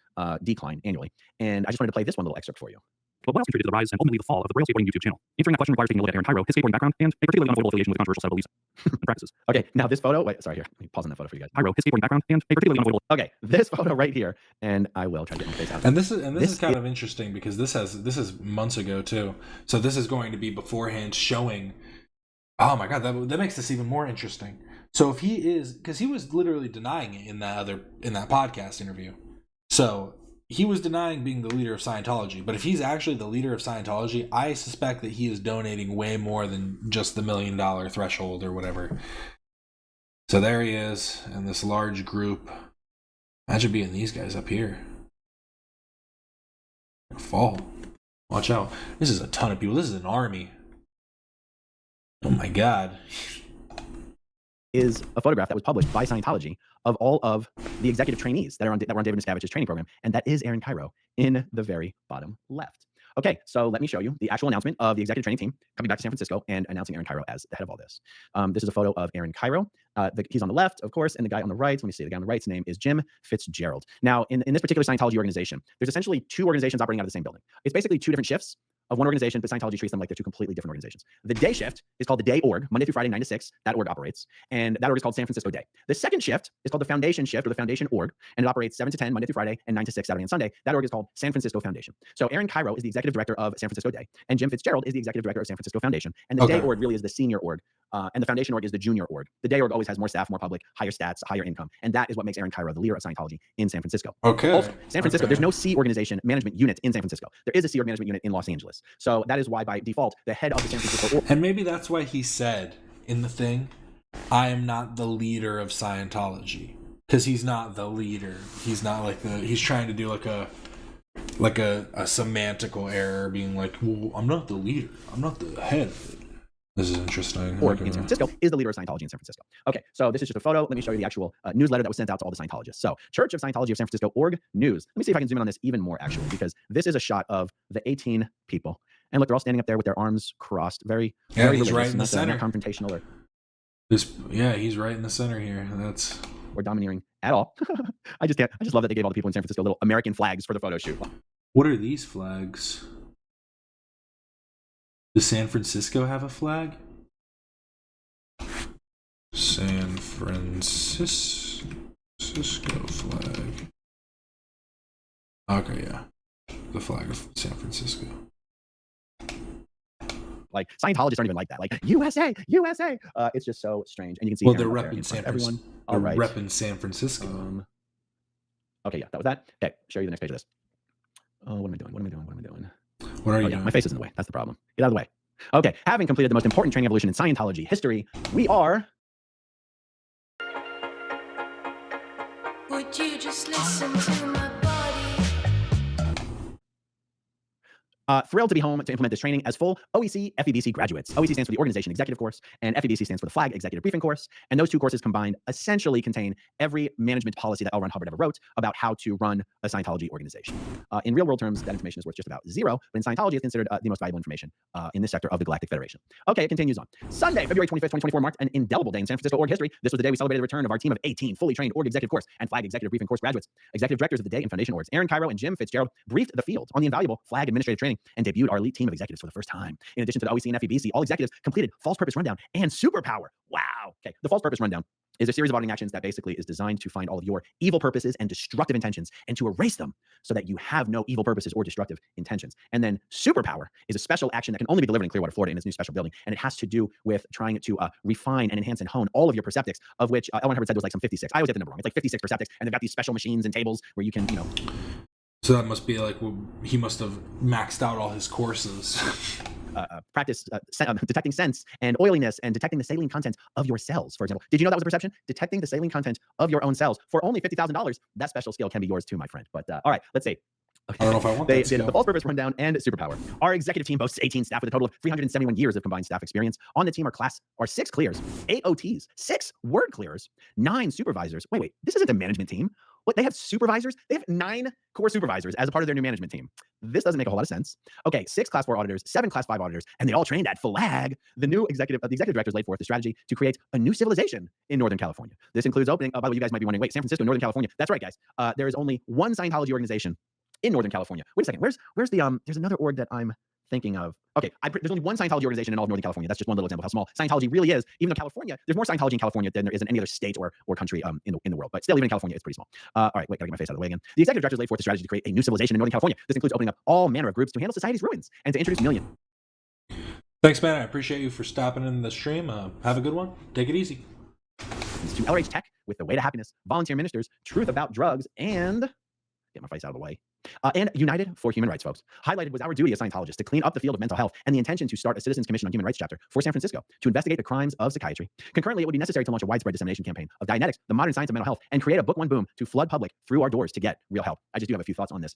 decline annually. And I just wanted to play this one little excerpt for you. But what else contributed to the rise and ultimately the fall of the Braille Skateboarding YouTube channel? Answering that question requires taking a look at Aaron Kyro, his skateboarding background, and a particularly unavoidable affiliation with controversial set of beliefs and practices. Okay, now this photo, wait, sorry, here, let me pause on that photo for you guys. Kyro, his skateboarding background, and a particularly unavoidable... Okay, this photo right here, and I will try to get my face out. And this is kind of interesting because this is months ago too. So this is going to be beforehand showing. Oh my god, that makes this even more interesting. So if he is, because he was literally denying it in that podcast interview. So he was denying being the leader of Scientology, but if he's actually the leader of Scientology, I suspect that he is donating way more than just the $1 million threshold or whatever. So there he is in this large group. Imagine being these guys up here. Fall. Watch out. This is a ton of people. This is an army. Oh my God. Is a photograph that was published by Scientology of all of the executive trainees that are on David Miscavige's training program, and that is Aaron Kyro in the very bottom left. Okay, so let me show you the actual announcement of the executive training team coming back to San Francisco and announcing Aaron Kyro as the head of all this. This is a photo of Aaron Kyro. He's on the left, of course, and the guy on the right, let me see, the guy on the right's name is Jim Fitzgerald. Now, in this particular Scientology organization, there's essentially two organizations operating out of the same building. It's basically two different shifts of one organization, but Scientology treats them like they're two completely different organizations. The day shift is called the Day Org, Monday through Friday, 9 to 6. That org operates, and that org is called San Francisco Day. The second shift is called the Foundation Shift, or the Foundation Org, and it operates 7 to 10, Monday through Friday, and 9 to 6, Saturday and Sunday. That org is called San Francisco Foundation. So Aaron Kyro is the executive director of San Francisco Day, and Jim Fitzgerald is the executive director of San Francisco Foundation. And the Day Org really is the senior org, and the Foundation Org is the junior org. The Day Org always has more staff, more public, higher stats, higher income, and that is what makes Aaron Kyro the leader of Scientology in San Francisco. Okay. Also, San Francisco, there's no C organization management unit in San Francisco. There is a C org management unit in Los Angeles. So that is why, by default, the head of the San Francisco org. And maybe that's why he said in the thing, I am not the leader of Scientology. Because he's not the leader. He's not like he's trying to do like a semantical error, being like, well, I'm not the leader. I'm not the head. This is interesting. Org in San Francisco is the leader of Scientology in San Francisco. Okay, so this is just a photo. Let me show you the actual newsletter that was sent out to all the Scientologists. So, Church of Scientology of San Francisco org news. Let me see if I can zoom in on this even more, actually, because this is a shot of the 18 people. And look, they're all standing up there with their arms crossed. Very he's right in the center. Not confrontational or he's right in the center here. That's or domineering at all. I just love that they gave all the people in San Francisco little American flags for the photo shoot. What are these flags? Does San Francisco have a flag? San Francisco flag. Okay, yeah. The flag of San Francisco. Like, Scientologists aren't even like that. Like, USA, USA. It's just so strange. And you can see they're repping San Francisco. All right. Repping San Francisco. Okay, yeah, that was that. Okay, show you the next page of this. Oh, what am I doing? What am I doing? What are you doing? My face is in the way. That's the problem. Get out of the way. Okay, having completed the most important training evolution in Scientology history, we are... Would you just listen to my body? Thrilled to be home to implement this training as full OEC FEBC graduates. OEC stands for the Organization Executive Course, and FEBC stands for the Flag Executive Briefing Course. And those two courses combined essentially contain every management policy that L. Ron Hubbard ever wrote about how to run a Scientology organization. In real world terms, that information is worth just about zero, but in Scientology, it's considered the most valuable information in this sector of the Galactic Federation. Okay, it continues on. Sunday, February 25th, 2024 marked an indelible day in San Francisco org history. This was the day we celebrated the return of our team of 18 fully trained org executive course and Flag Executive Briefing Course graduates. Executive directors of the day and foundation orgs, Aaron Kyro and Jim Fitzgerald, briefed the field on the invaluable Flag administrative training and debuted our elite team of executives for the first time. In addition to the OEC and FEBC, all executives completed False Purpose Rundown and Superpower. Wow. Okay, the False Purpose Rundown is a series of auditing actions that basically is designed to find all of your evil purposes and destructive intentions and to erase them so that you have no evil purposes or destructive intentions. And then Superpower is a special action that can only be delivered in Clearwater, Florida in its new special building. And it has to do with trying to refine and enhance and hone all of your perceptics, of which L. Ron Hubbard said was like some 56. I always get the number wrong. It's like 56 perceptics. And they've got these special machines and tables where you can, So that must be like, well, he must have maxed out all his courses. Practice detecting scents and oiliness and detecting the saline content of your cells, for example. Did you know that was a perception? Detecting the saline content of your own cells for only $50,000. That special skill can be yours too, my friend. But all right, let's see. Okay. I don't know if I want They that did skill. the False Purpose Rundown and Superpower. Our executive team boasts 18 staff with a total of 371 years of combined staff experience. On the team are 6 clears, 8 OTs, 6 word clears, 9 supervisors. Wait, this isn't a management team. What, they have supervisors? They have 9 core supervisors as a part of their new management team. This doesn't make a whole lot of sense. Okay, 6 Class 4 auditors, 7 Class 5 auditors, and they all trained at Flag. The executive directors laid forth the strategy to create a new civilization in Northern California. This includes opening, by the way, you guys might be wondering, wait, San Francisco, Northern California. That's right, guys. There is only one Scientology organization in Northern California. Wait a second, where's the, there's another org that I'm thinking of. Okay, there's only one Scientology organization in all of Northern California. That's just one little example of how small Scientology really is. Even though California, there's more Scientology in California than there is in any other state or country in the world. But still, even in California, it's pretty small. All right, wait, gotta get my face out of the way again. The executive directors laid forth the strategy to create a new civilization in Northern California. This includes opening up all manner of groups to handle society's ruins and to introduce millions. Thanks, man. I appreciate you for stopping in the stream. Have a good one. Take it easy. To LRH Tech with the way to happiness, volunteer ministers, truth about drugs, and get my face out of the way. And United for Human Rights, folks. Highlighted was our duty as Scientologists to clean up the field of mental health and the intention to start a Citizens Commission on Human Rights chapter for San Francisco to investigate the crimes of psychiatry. Concurrently, it would be necessary to launch a widespread dissemination campaign of Dianetics, the modern science of mental health, and create a book one boom to flood public through our doors to get real help. I just do have a few thoughts on this.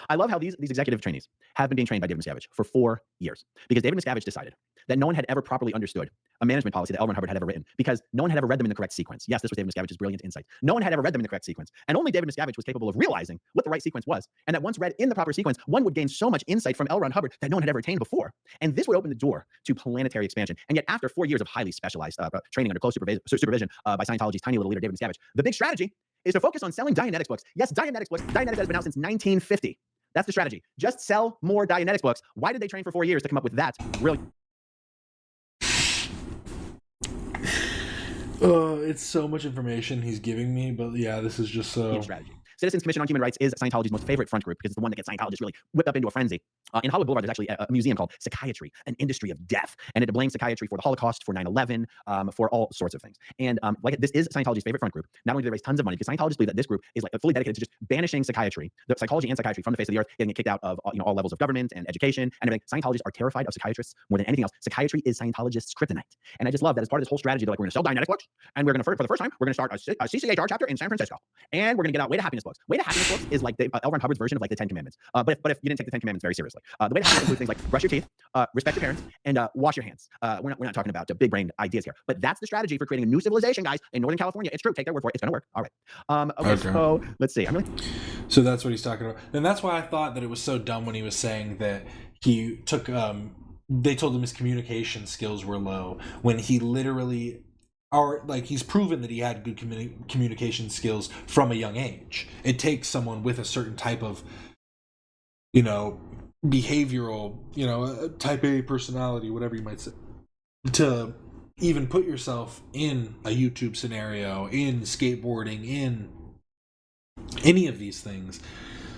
I love how these executive trainees have been being trained by David Miscavige for 4 years because David Miscavige decided that no one had ever properly understood a management policy that L. Ron Hubbard had ever written because no one had ever read them in the correct sequence. Yes, this was David Miscavige's brilliant insight. No one had ever read them in the correct sequence. And only David Miscavige was capable of realizing what the right sequence was. And that once read in the proper sequence, one would gain so much insight from L. Ron Hubbard that no one had ever attained before. And this would open the door to planetary expansion. And yet after 4 years of highly specialized training under close supervision by Scientology's tiny little leader, David Miscavige, the big strategy is to focus on selling Dianetics books. Yes, Dianetics books. Dianetics has been out since 1950. That's the strategy. Just sell more Dianetics books. Why did they train for 4 years to come up with that brilliant? It's so much information he's giving me, but yeah, this is just so... strategy. Citizens Commission on Human Rights is Scientology's most favorite front group because it's the one that gets Scientologists really whipped up into a frenzy. In Hollywood Boulevard, there's actually a museum called Psychiatry, an industry of death. And it blames psychiatry for the Holocaust, for 9/11, for all sorts of things. And this is Scientology's favorite front group. Not only do they raise tons of money, because Scientologists believe that this group is like fully dedicated to just banishing psychiatry, the psychology and psychiatry from the face of the earth, getting it kicked out of all levels of government and education and everything. Scientologists are terrified of psychiatrists more than anything else. Psychiatry is Scientologists' kryptonite. And I just love that as part of this whole strategy, they're like, we're going to sell Dianetics books, and we're going to, for the first time, we're going to start a CCHR chapter in San Francisco. And we're going to get out Way to Happiness books. Way to Happiness books is like L. Ron Hubbard's version of like the 10 Commandments. But if you didn't take the 10 Commandments very seriously, the Way to Happiness includes things like brush your teeth, respect your parents, and wash your hands. We're not talking about big brain ideas here, but that's the strategy for creating a new civilization, guys, in Northern California. It's true. Take their word for it. It's going to work. All right. Okay. So let's see. So that's what he's talking about. And that's why I thought that it was so dumb when he was saying that he took, they told him his communication skills were low when he literally... Or like he's proven that he had good communication skills from a young age. It takes someone with a certain type of, behavioral, type A personality, whatever you might say, to even put yourself in a YouTube scenario, in skateboarding, in any of these things.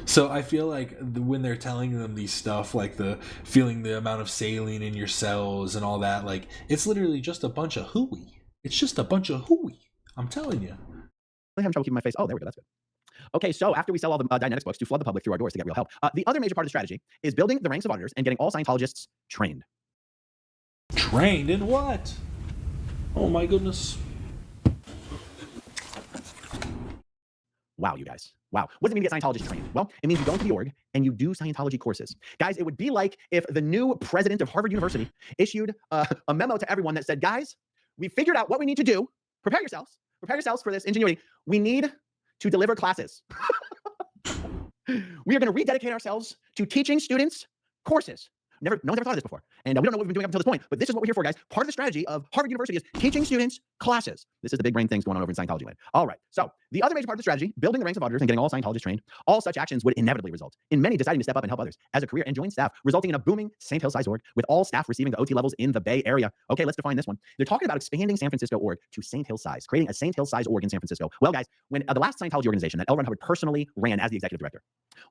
So I feel like when they're telling them these stuff, like feeling the amount of saline in your cells and all that, like it's literally just a bunch of hooey. It's just a bunch of hooey. I'm telling you. I'm having trouble keeping my face. Oh, there we go. That's good. Okay, so after we sell all the Dianetics books to flood the public through our doors to get real help, the other major part of the strategy is building the ranks of auditors and getting all Scientologists trained. Trained in what? Oh my goodness. Wow, you guys. Wow. What does it mean to get Scientologists trained? Well, it means you go into the org and you do Scientology courses. Guys, it would be like if the new president of Harvard University issued a memo to everyone that said, guys, we figured out what we need to do. Prepare yourselves for this ingenuity. We need to deliver classes. We are going to rededicate ourselves to teaching students courses. No one's ever thought of this before. And we don't know what we've been doing up until this point, but this is what we're here for, guys. Part of the strategy of Harvard University is teaching students classes. This is the big brain things going on over in Scientology land. All right. So the other major part of the strategy, building the ranks of auditors and getting all Scientologists trained, all such actions would inevitably result in many deciding to step up and help others as a career and join staff, resulting in a booming St. Hill size org with all staff receiving the OT levels in the Bay Area. Okay, let's define this one. They're talking about expanding San Francisco org to St. Hill size, creating a St. Hill size org in San Francisco. Well, guys, when the last Scientology organization that L. Ron Hubbard personally ran as the executive director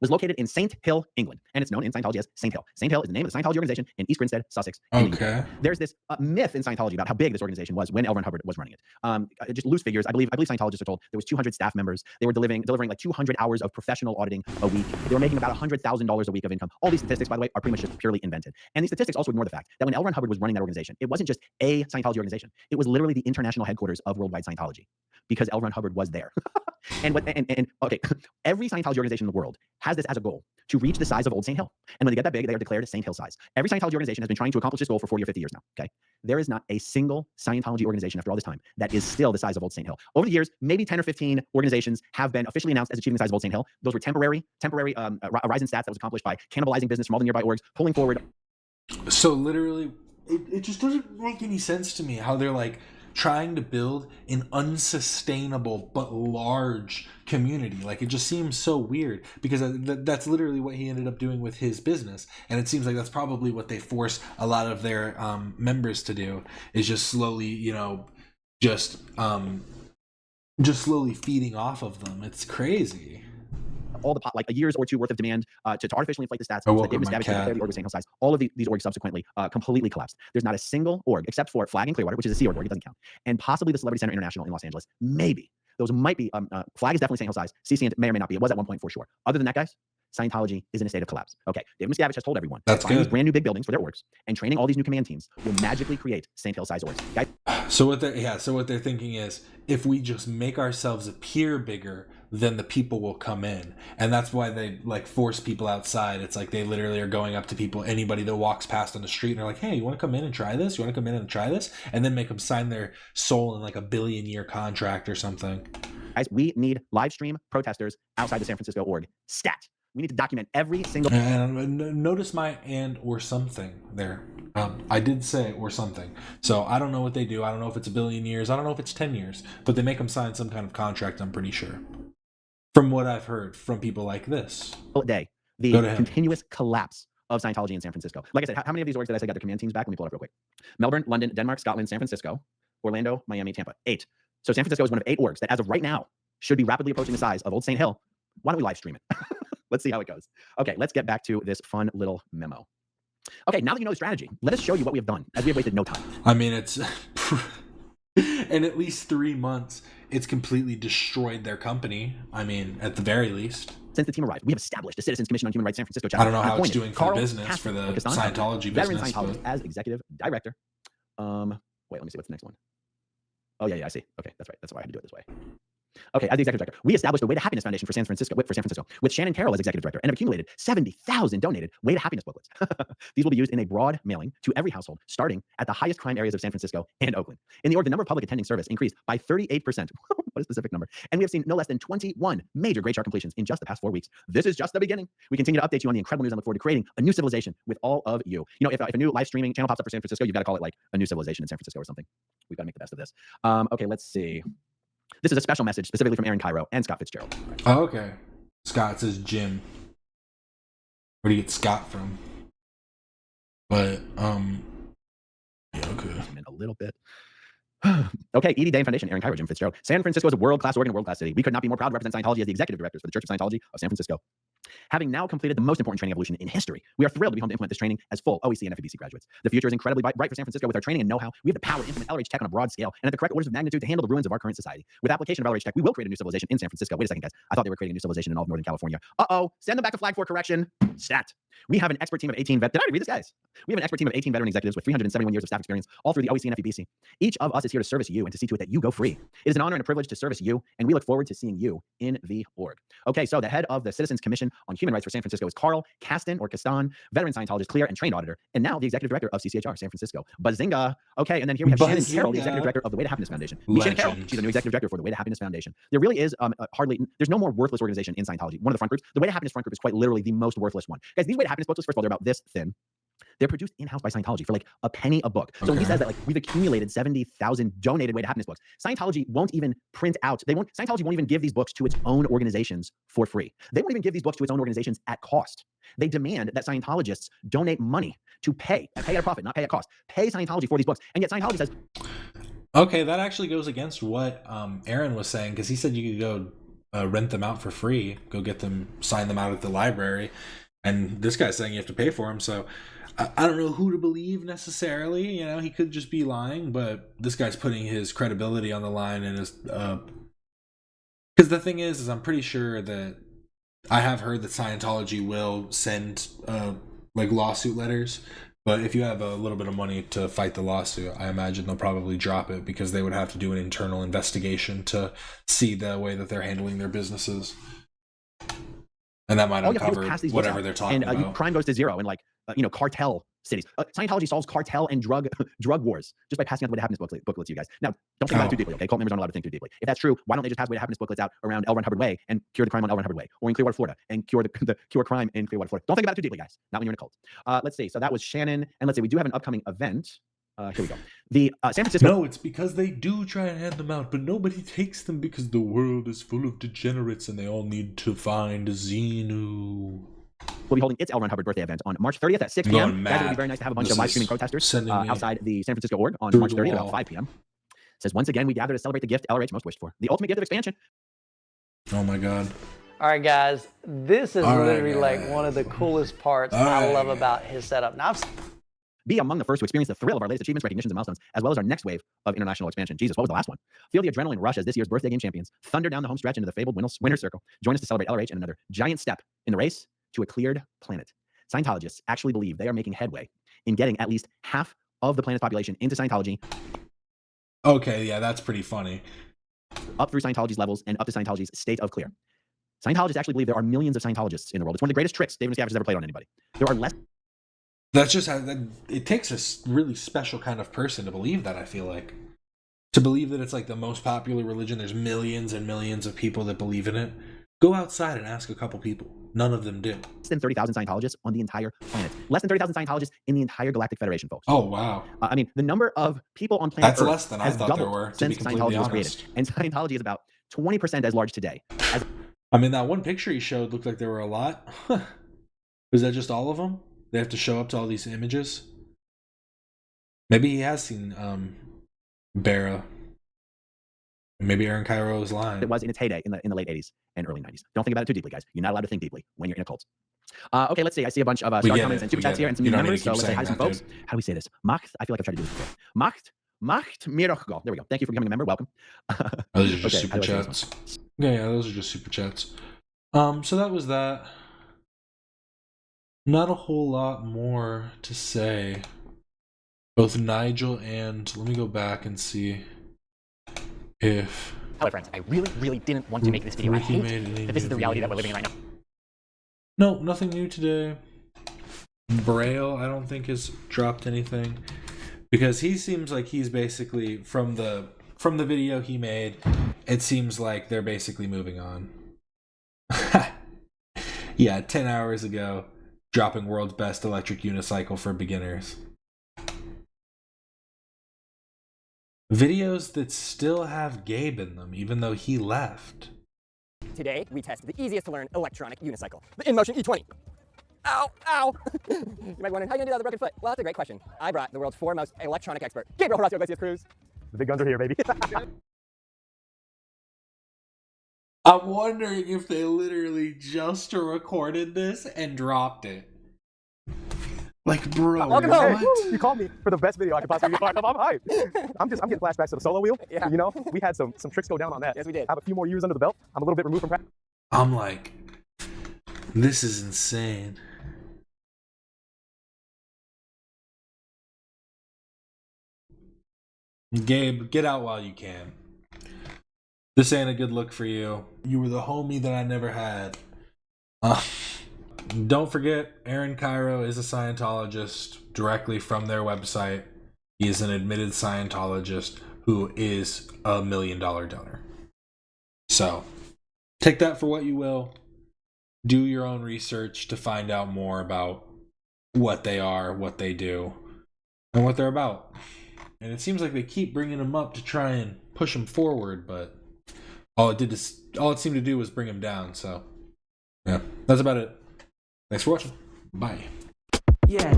was located in St. Hill, England, and it's known in Scientology as St. Hill. St. Hill is the name of the Scientology organization in East Grinstead, Sussex. Okay. There's this myth in Scientology about how big this organization was when L. Ron Hubbard was running it. Just loose figures. I believe Scientologists are told there was 200 staff members. They were delivering like 200 hours of professional auditing a week. They were making about $100,000 a week of income. All these statistics, by the way, are pretty much just purely invented. And these statistics also ignore the fact that when L. Ron Hubbard was running that organization, it wasn't just a Scientology organization. It was literally the international headquarters of worldwide Scientology because L. Ron Hubbard was there. Okay, every Scientology organization in the world has this as a goal to reach the size of Old St. Hill. And when they get that big, they are declared St. Hill size. Every Scientology organization has been trying to accomplish this goal for 40 or 50 years now, okay? There is not a single Scientology organization after all this time that is still the size of Old St. Hill. Over the years, maybe 10 or 15 organizations have been officially announced as achieving the size of Old St. Hill. Those were temporary rise in stats that was accomplished by cannibalizing business from all the nearby orgs, pulling forward. So literally, it just doesn't make any sense to me how they're like trying to build an unsustainable but large community. Like, it just seems so weird because that's literally what he ended up doing with his business, and it seems like that's probably what they force a lot of their members to do, is just slowly, just slowly feeding off of them. It's crazy. All the like a year's or two worth of demand to artificially inflate the stats. So that David Miscavige declared the org was St. Hill size. All of these orgs subsequently completely collapsed. There's not a single org except for Flag and Clearwater, which is a Sea Org, it doesn't count, and possibly the Celebrity Center International in Los Angeles, maybe Those might be, flag is definitely St. Hill size. CC may or may not be. It was at one point for sure. Other than that, guys, Scientology is in a state of collapse. Okay, David Miscavige has told everyone that's buying good. these brand new big buildings for their orgs and training all these new command teams will magically create St. Hill size orgs. Guys, so what they're thinking is, if we just make ourselves appear bigger, then the people will come in, and that's why they like force people outside. It's like they literally are going up to people, anybody that walks past on the street, and they're like, "Hey, you want to come in and try this? You want to come in and try this?" And then make them sign their soul in like a 1 billion-year contract or something. Guys, we need live stream protesters outside the San Francisco org. Stat. We need to document every single. Notice my and or something there. I did say or something. So I don't know what they do. I don't know if it's 1 billion years. I don't know if it's 10 years. But they make them sign some kind of contract, I'm pretty sure. From what I've heard from people like this. Day, the continuous collapse of Scientology in San Francisco. Like I said, how many of these orgs did I say got their command teams back? Let me pull it up real quick. Melbourne, London, Denmark, Scotland, San Francisco, Orlando, Miami, Tampa. 8. So San Francisco is one of 8 orgs that as of right now should be rapidly approaching the size of Old St. Hill. Why don't we live stream it? Let's see how it goes. Okay, let's get back to this fun little memo. Okay, now that you know the strategy, let us show you what we have done, as we have wasted no time. I mean, it's in at least 3 months, it's completely destroyed their company. I mean, at the very least. Since the team arrived, we have established the Citizens Commission on Human Rights San Francisco chapter. I don't know how it's doing for the business, for the Scientology veteran business. Scientologist as executive director. Wait, let me see what's the next one. Oh, yeah, I see. Okay, that's right. That's why I had to do it this way. Okay, as the executive director, we established the Way to Happiness Foundation for San Francisco, with Shannon Carroll as executive director, and have accumulated 70,000 donated Way to Happiness booklets. These will be used in a broad mailing to every household, starting at the highest crime areas of San Francisco and Oakland. In the org, the number of public attending service increased by 38%. What a specific number. And we have seen no less than 21 major Great Shark completions in just the past 4 weeks. This is just the beginning. We continue to update you on the incredible news and look forward to creating a new civilization with all of you. You know, if a new live streaming channel pops up for San Francisco, you've got to call it like a new civilization in San Francisco or something. We've got to make the best of this. Okay, let's see. This is a special message specifically from Aaron Kyro and Scott Fitzgerald. Oh, okay. Scott says Jim. Where do you get Scott from? But, yeah, okay. A little bit. Okay, ED Day Foundation, Aaron Kyro, Jim Fitzgerald. San Francisco is a world-class organ, a world-class city. We could not be more proud to represent Scientology as the executive directors for the Church of Scientology of San Francisco. Having now completed the most important training evolution in history, we are thrilled to be home to implement this training as full OEC and FEBC graduates. The future is incredibly bright for San Francisco. With our training and know-how, we have the power to implement LRH tech on a broad scale and at the correct orders of magnitude to handle the ruins of our current society. With application of LRH tech, we will create a new civilization in San Francisco. Wait a second, guys. I thought they were creating a new civilization in all of Northern California. Uh-oh. Send them back to flag for correction. Stat. We have an expert team of 18 Did I read this, guys? We have an expert team of 18 veteran executives with 371 years of staff experience, all through the OEC and FEBC. Each of us is here to service you and to see to it that you go free. It is an honor and a privilege to service you, and we look forward to seeing you in the org. Okay, so the head of the Citizens Commission on Human Rights for San Francisco is Carl Castan, veteran Scientologist, clear and trained auditor, and now the executive director of CCHR San Francisco. Bazinga. Okay, and then here we have Shannon Carroll, the executive director of the Way to Happiness Foundation. Shannon Carroll, she's the new executive director for the Way to Happiness Foundation. There really is there's no more worthless organization in Scientology. One of the front groups, the Way to Happiness front group, is quite literally the most worthless one. Guys, these Way to Happiness booklets, first of all, they're about this thin. They're produced in-house by Scientology for like a penny a book. So when he says that like we've accumulated 70,000 donated Way to Happiness books, Scientology won't even print out. Scientology won't even give these books to its own organizations for free. They won't even give these books to its own organizations at cost. They demand that Scientologists donate money to pay at a profit, not pay at cost. Pay Scientology for these books. And yet Scientology says, okay, that actually goes against what Aaron was saying, because he said you could go rent them out for free, go get them, sign them out at the library. And this guy's saying you have to pay for them. So I don't know who to believe necessarily. You know, he could just be lying, but this guy's putting his credibility on the line. And his because the thing is I'm pretty sure that I have heard that Scientology will send like lawsuit letters. But if you have a little bit of money to fight the lawsuit, I imagine they'll probably drop it because they would have to do an internal investigation to see the way that they're handling their businesses. And that might uncover whatever they're talking about. Crime goes to zero in like, cartel cities. Scientology solves cartel and drug wars just by passing out the Way to Happiness booklets, you guys. Now, don't think about it too deeply, okay? Cult members aren't allowed to think too deeply. If that's true, why don't they just pass Way to Happiness booklets out around L. Ron Hubbard Way and cure the crime on L. Ron Hubbard Way, or in Clearwater, Florida, and cure cure crime in Clearwater, Florida? Don't think about it too deeply, guys. Not when you're in a cult. Let's see. So that was Shannon, and let's see. We do have an upcoming event. Here we go. The San Francisco. No, it's because they do try and hand them out, but nobody takes them because the world is full of degenerates and they all need to find Xenu. We'll be holding its L. Ron Hubbard birthday event on March 30th at 6 p.m. Guys, it would be very nice to have a bunch of live streaming protesters outside the San Francisco org on March 30th about 5 p.m. It says, once again, we gather to celebrate the gift LRH most wished for, the ultimate gift of expansion. Oh my God. All right, guys, this is literally like one of the coolest parts I love about his setup. Now, Be among the first to experience the thrill of our latest achievements, recognitions, and milestones, as well as our next wave of international expansion. Jesus, what was the last one? Feel the adrenaline rush as this year's birthday game champions thunder down the home stretch into the fabled winner's circle. Join us to celebrate LRH and another giant step in the race to a cleared planet. Scientologists actually believe they are making headway in getting at least half of the planet's population into Scientology. Okay, yeah, that's pretty funny. Up through Scientology's levels and up to Scientology's state of clear. Scientologists actually believe there are millions of Scientologists in the world. It's one of the greatest tricks David Miscavige has ever played on anybody. There are less. That's just how it takes a really special kind of person to believe that, I feel like. To believe that it's like the most popular religion, there's millions and millions of people that believe in it. Go outside and ask a couple people. None of them do. Less than 30,000 Scientologists on the entire planet. Less than 30,000 Scientologists in the entire Galactic Federation, folks. Oh, wow. I mean, the number of people on planet That's Earth less than I has thought there doubled were, to since be completely Scientology was honest. created. And Scientology is about 20% as large today. I mean, that one picture he showed looked like there were a lot. Was that just all of them? They have to show up to all these images? Maybe he has seen Bara. Maybe Aaron Kyro is lying. It was in its heyday in the late 80s and early 90s. Don't think about it too deeply, guys. You're not allowed to think deeply when you're in a cult. Okay, let's see. I see a bunch of star comments and super chats here and some new members. So let's say hi to some folks. How do we say this? Macht. I feel like I've tried to do this before. Macht Mirachgal. There we go. Thank you for becoming a member. Welcome. Those are just super chats. Yeah, those are just super chats. So that was that. Not a whole lot more to say. Both Nigel and let me go back and see if. Hello, friends. I really didn't want to make this video. I hate that this is the reality that we're living in right now. No, nothing new today. Braille, I don't think has dropped anything because he seems like he's basically from the video he made. It seems like they're basically moving on. Yeah, 10 hours ago, dropping world's best electric unicycle for beginners. Videos that still have Gabe in them, even though he left. Today, we test the easiest to learn electronic unicycle, the InMotion E20. Ow, ow. You might be wondering, how are you gonna do that with a broken foot? Well, that's a great question. I brought the world's foremost electronic expert, Gabriel Horacio Iglesias Cruz. The big guns are here, baby. I'm wondering if they literally just recorded this and dropped it. Like, bro, Welcome home. You called me for the best video I could possibly find. I'm hyped. I'm getting flashbacks to the solo wheel. Yeah. You know, we had some tricks go down on that. Yes, we did. I have a few more years under the belt. I'm a little bit removed from practice. I'm like, this is insane. Gabe, get out while you can. This ain't a good look for you. You were the homie that I never had. Don't forget, Aaron Kyro is a Scientologist directly from their website. He is an admitted Scientologist who is $1 million donor. So, take that for what you will. Do your own research to find out more about what they are, what they do, and what they're about. And it seems like they keep bringing them up to try and push them forward, but all it seemed to do was bring them down. So, yeah, that's about it. Thanks for watching. Bye. Yeah.